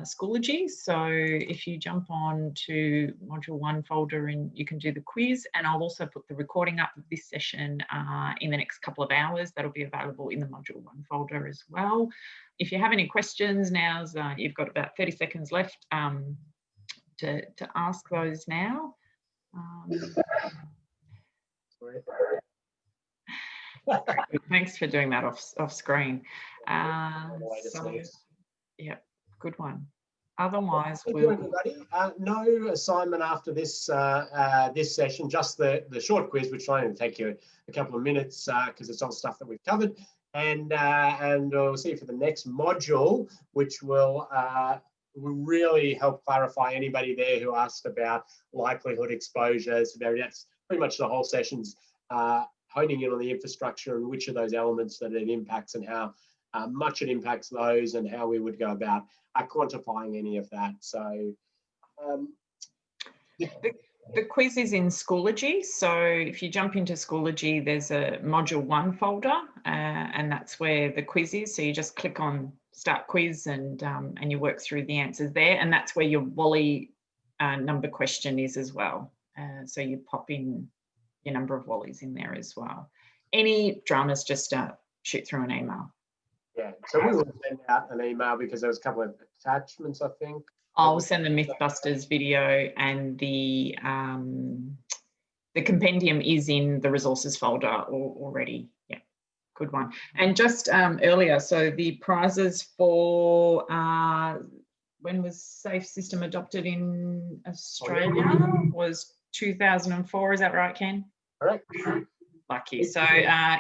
Schoology. So if you jump on to Module 1 folder and you can do the quiz, and I'll also put the recording up of this session in the next couple of hours. That'll be available in the Module 1 folder as well. If you have any questions, you've got about 30 seconds left to ask those now. Thanks for doing that off screen. Yeah, good one. Otherwise, thank you, everybody. No assignment after this this session, just the short quiz, which will only take you a couple of minutes because it's all stuff that we've covered. And we'll see you for the next module, which will really help clarify anybody there who asked about likelihood, exposure, severity. That's pretty much the whole session's honing in on the infrastructure and which of those elements that it impacts and how much it impacts those and how we would go about quantifying any of that. So the quiz is in Schoology. So if you jump into Schoology, there's a Module 1 folder and that's where the quiz is. So you just click on Start Quiz and you work through the answers there. And that's where your Wally number question is as well. So you pop in your number of Wallies in there as well. Any dramas, just shoot through an email. Yeah, so we will send out an email because there was a couple of attachments, I think. I'll send the Mythbusters video, and the compendium is in the resources folder already. Yeah, good one. And just earlier, so the prizes for when was Safe System adopted in Australia was 2004, is that right, Ken? Correct. Lucky. So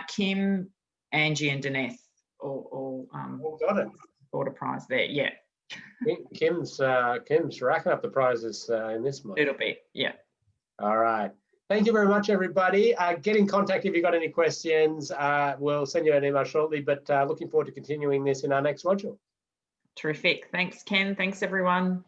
Kim, Angie and Deneth all got it. Bought a prize there, yeah. Kim's racking up the prizes in this month. It'll be, yeah. All right. Thank you very much, everybody. Get in contact if you've got any questions. We'll send you an email shortly, but looking forward to continuing this in our next module. Terrific. Thanks, Ken. Thanks, everyone.